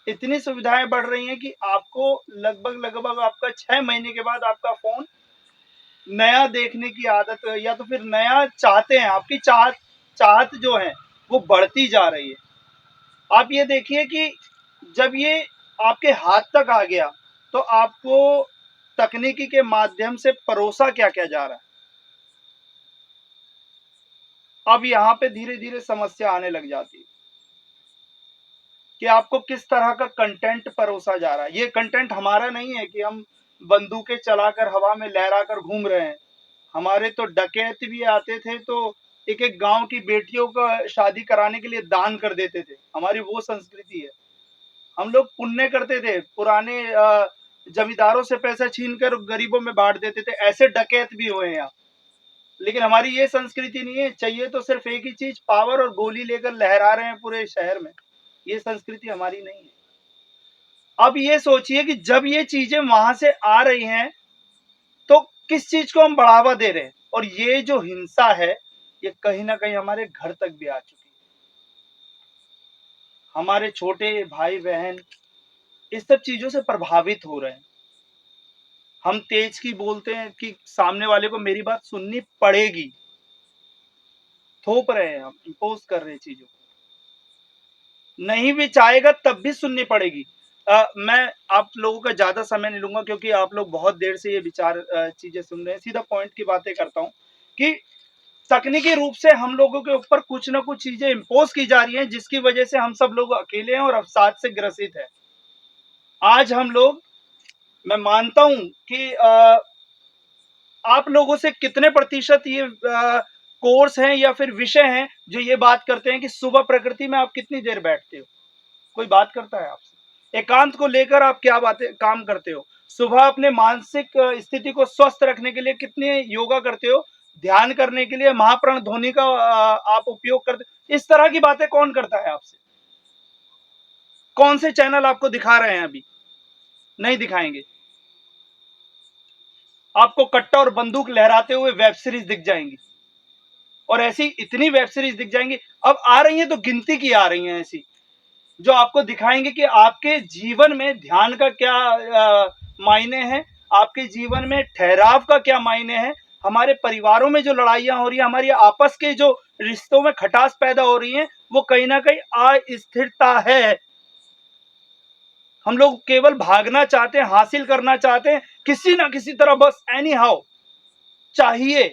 इतनी सुविधाएं बढ़ रही हैं कि आपको लगभग लगभग आपका 6 महीने के बाद आपका फोन नया देखने की आदत, या तो फिर नया चाहते हैं, आपकी चाहत जो है वो बढ़ती जा रही है। आप ये देखिए कि जब ये आपके हाथ तक आ गया तो आपको तकनीकी के माध्यम से परोसा क्या क्या जा रहा है। अब यहाँ पे धीरे धीरे समस्या आने लग जाती है कि आपको किस तरह का कंटेंट परोसा जा रहा है। ये कंटेंट हमारा नहीं है कि हम बंदूकें चलाकर हवा में लहराकर घूम रहे हैं। हमारे तो डकैत भी आते थे तो एक एक गांव की बेटियों का शादी कराने के लिए दान कर देते थे, हमारी वो संस्कृति है। हम लोग पुण्य करते थे, पुराने जमींदारों से पैसा छीनकर गरीबों में बांट देते थे, ऐसे डकैत भी हुए हैं यहाँ। लेकिन हमारी ये संस्कृति नहीं है, चाहिए तो सिर्फ एक ही चीज, पावर और गोली लेकर लहरा रहे हैं पूरे शहर में। ये संस्कृति हमारी नहीं है। अब ये सोचिए कि जब ये चीजें वहां से आ रही हैं तो किस चीज को हम बढ़ावा दे रहे हैं और ये जो हिंसा है ये कहीं ना कहीं हमारे घर तक भी आ चुकी है। हमारे छोटे भाई बहन इस सब चीजों से प्रभावित हो रहे हैं। हम तेज की बोलते हैं कि सामने वाले को मेरी बात सुननी पड़ेगी, थोप रहे हैं, हम इम्पोज कर रहे हैं चीजों को। नहीं भी चाहेगा तब भी सुननी पड़ेगी। मैं आप लोगों का ज्यादा समय नहीं लूंगा क्योंकि आप लोग बहुत देर से ये विचार चीजें सुन रहे हैं। सीधा पॉइंट की बातें करता हूं कि तकनीकी रूप से हम लोगों के ऊपर कुछ ना कुछ चीजें इम्पोज की जा रही हैं जिसकी वजह से हम सब लोग अकेले हैं और अवसाद से ग्रसित है। आज हम लोग, मैं मानता हूं कि आप लोगों से कितने प्रतिशत ये कोर्स हैं या फिर विषय हैं जो ये बात करते हैं कि सुबह प्रकृति में आप कितनी देर बैठते हो? कोई बात करता है आपसे? एकांत को लेकर आप क्या बातें काम करते हो? सुबह अपने मानसिक स्थिति को स्वस्थ रखने के लिए कितने योगा करते हो? ध्यान करने के लिए महाप्राण ध्वनि का आप उपयोग करते हो? इस तरह की बातें कौन करता है आपसे? कौन से चैनल आपको दिखा रहे हैं? अभी नहीं दिखाएंगे। आपको कट्टा और बंदूक लहराते हुए वेब सीरीज दिख जाएंगी और ऐसी इतनी वेब सीरीज दिख जाएंगी। अब आ रही हैं तो गिनती की आ रही हैं ऐसी जो आपको दिखाएंगे कि आपके जीवन में ध्यान का क्या मायने हैं, आपके जीवन में ठहराव का क्या मायने हैं, हमारे परिवारों में जो लड़ाइयां हो रही हैं, हमारी आपस के जो रिश्तों में खटास पैदा हो रही हैं, वो कहीं ना कहीं अस्थिरता है। हम लोग केवल भागना चाहते हैं, हासिल करना चाहते हैं किसी ना किसी तरह, बस एनी हाउ चाहिए।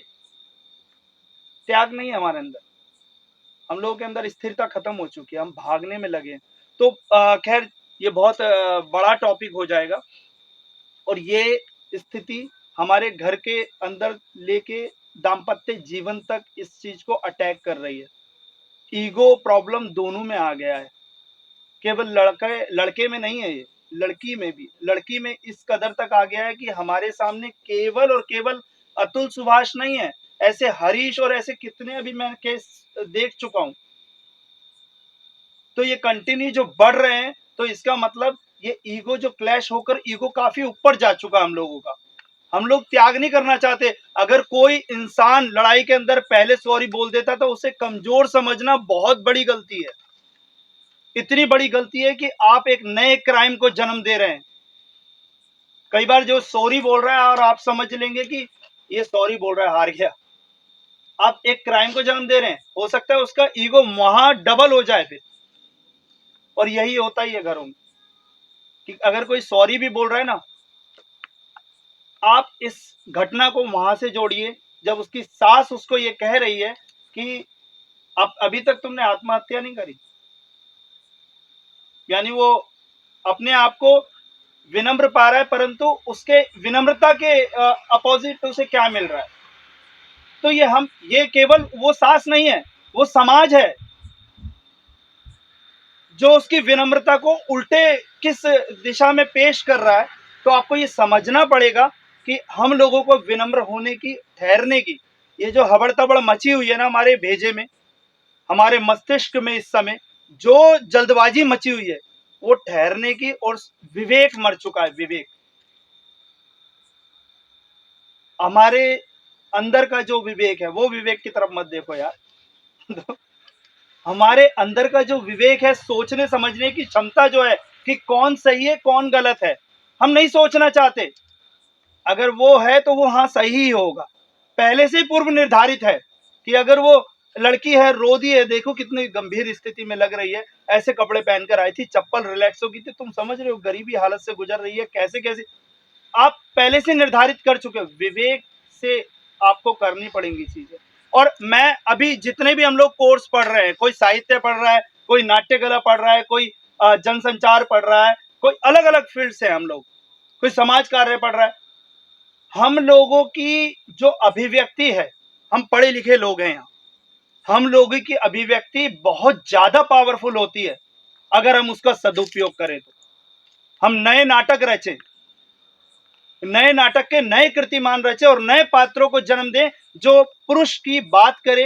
त्याग नहीं है हमारे अंदर, हम लोगों के अंदर स्थिरता खत्म हो चुकी है, हम भागने में लगे हैं। तो खैर ये बहुत बड़ा टॉपिक हो जाएगा और ये स्थिति हमारे घर के अंदर लेके दाम्पत्य जीवन तक इस चीज को अटैक कर रही है। ईगो प्रॉब्लम दोनों में आ गया है, केवल लड़के में नहीं है, ये लड़की में भी। लड़की में इस कदर तक आ गया है कि हमारे सामने केवल और केवल अतुल सुभाष नहीं है, ऐसे हरीश और ऐसे कितने अभी मैं केस देख चुका हूं। तो ये कंटिन्यू जो बढ़ रहे हैं, तो इसका मतलब ये ईगो जो क्लैश होकर ईगो काफी ऊपर जा चुका हम लोगों का। हम लोग त्याग नहीं करना चाहते। अगर कोई इंसान लड़ाई के अंदर पहले सॉरी बोल देता तो उसे कमजोर समझना बहुत बड़ी गलती है। इतनी बड़ी गलती है कि आप एक नए क्राइम को जन्म दे रहे हैं। कई बार जो सॉरी बोल रहा है और आप समझ लेंगे कि ये सॉरी बोल रहा है, हार गया, आप एक क्राइम को जन्म दे रहे हैं। हो सकता है उसका ईगो वहां डबल हो जाए फिर। और यही होता ही है घरों में कि अगर कोई सॉरी भी बोल रहा है ना, आप इस घटना को वहां से जोड़िए जब उसकी सास उसको ये कह रही है कि अब अभी तक तुमने आत्महत्या नहीं करी। यानी वो अपने आप को विनम्र पा रहा है, परंतु उसके विनम्रता के अपोजिट उसे क्या मिल रहा है। तो ये केवल वो सास नहीं है, वो समाज है जो उसकी विनम्रता को उल्टे किस दिशा में पेश कर रहा है। तो आपको ये समझना पड़ेगा कि हम लोगों को विनम्र होने की, ठहरने की, ये जो हबड़ तबड़ मची हुई है ना हमारे भेजे में, हमारे मस्तिष्क में इस समय जो जल्दबाजी मची हुई है, वो ठहरने की, और विवेक मर चुका है। विवेक, हमारे अंदर का जो विवेक है वो विवेक की तरफ मत देखो यार। हमारे अंदर का जो विवेक है, सोचने समझने की क्षमता जो है कि कौन सही है कौन गलत है, हम नहीं सोचना चाहते। अगर वो है तो वो हाँ सही ही होगा, पहले से ही पूर्व निर्धारित है कि अगर वो लड़की है, रो दी है, देखो कितनी गंभीर स्थिति में लग रही है, ऐसे कपड़े पहनकर आई थी, चप्पल रिलैक्स हो गई थी, तुम समझ रहे हो गरीबी हालत से गुजर रही है, कैसे कैसे आप पहले से निर्धारित कर चुके हो। विवेक से आपको करनी पड़ेंगी चीजें। और मैं अभी जितने भी हम लोग कोर्स पढ़ रहे हैं, कोई साहित्य पढ़ रहा है, कोई नाट्य कला पढ़ रहा है, कोई जनसंचार पढ़ रहा है, कोई अलग अलग फील्ड से हम लोग, कोई समाज कार्य पढ़ रहा है, हम लोगों की जो अभिव्यक्ति है, हम पढ़े लिखे लोग हैं यहाँ, हम लोगों की अभिव्यक्ति बहुत ज्यादा पावरफुल होती है अगर हम उसका सदुपयोग करें। तो हम नए नाटक रचें, नए नाटक के नए कीर्तिमान रचे और नए पात्रों को जन्म दें जो पुरुष की बात करे,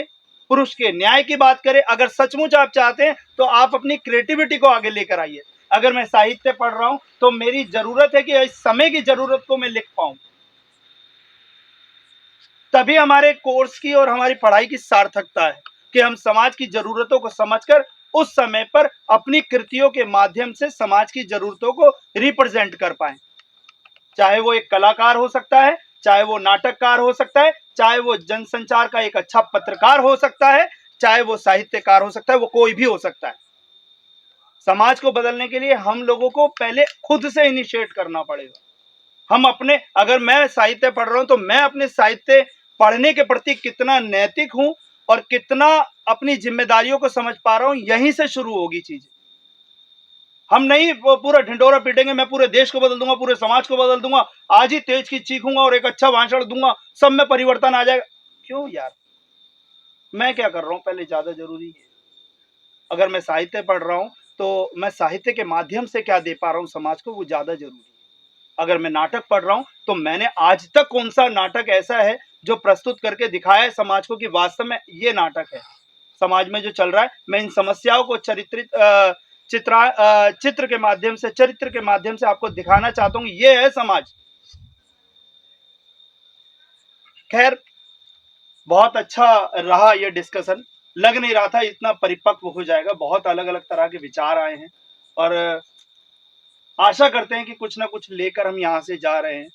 पुरुष के न्याय की बात करे। अगर सचमुच आप चाहते हैं तो आप अपनी क्रिएटिविटी को आगे लेकर आइए। अगर मैं साहित्य पढ़ रहा हूं तो मेरी जरूरत है कि इस समय की जरूरत को मैं लिख पाऊं, तभी हमारे कोर्स की और हमारी पढ़ाई की सार्थकता है कि हम समाज की जरूरतों को समझकर उस समय पर अपनी कृतियों के माध्यम से समाज की जरूरतों को रिप्रेजेंट कर पाए। चाहे वो एक कलाकार हो सकता है, चाहे वो नाटककार हो सकता है, चाहे वो जनसंचार का एक अच्छा पत्रकार हो सकता है, चाहे वो साहित्यकार हो सकता है, वो कोई भी हो सकता है। समाज को बदलने के लिए हम लोगों को पहले खुद से इनिशिएट करना पड़ेगा। हम अपने, अगर मैं साहित्य पढ़ रहा हूं तो मैं अपने साहित्य पढ़ने के प्रति कितना नैतिक हूं और कितना अपनी जिम्मेदारियों को समझ पा रहा हूं, यहीं से शुरू होगी चीजें। हम नहीं वो पूरा ढिंडोरा पीटेंगे, मैं पूरे देश को बदल दूंगा, पूरे समाज को बदल दूंगा, आज ही तेज की चीखूंगा और एक अच्छा भाषण दूंगा, सब में परिवर्तन आ जाएगा। क्यों यार, मैं क्या कर रहा हूं पहले ज्यादा जरूरी है। अगर मैं साहित्य पढ़ रहा हूं तो मैं साहित्य के माध्यम से क्या दे पा रहा हूं समाज को, वो ज्यादा जरूरी है। अगर मैं नाटक पढ़ रहा हूं तो मैंने आज तक कौन सा नाटक ऐसा है जो प्रस्तुत करके दिखाया है समाज को कि वास्तव में ये नाटक है। समाज में जो चल रहा है, मैं इन समस्याओं को चित्र के माध्यम से, चरित्र के माध्यम से आपको दिखाना चाहता हूं, ये है समाज। खैर, बहुत अच्छा रहा ये डिस्कशन। लग नहीं रहा था इतना परिपक्व हो जाएगा, बहुत अलग अलग तरह के विचार आए हैं और आशा करते हैं कि कुछ ना कुछ लेकर हम यहाँ से जा रहे हैं।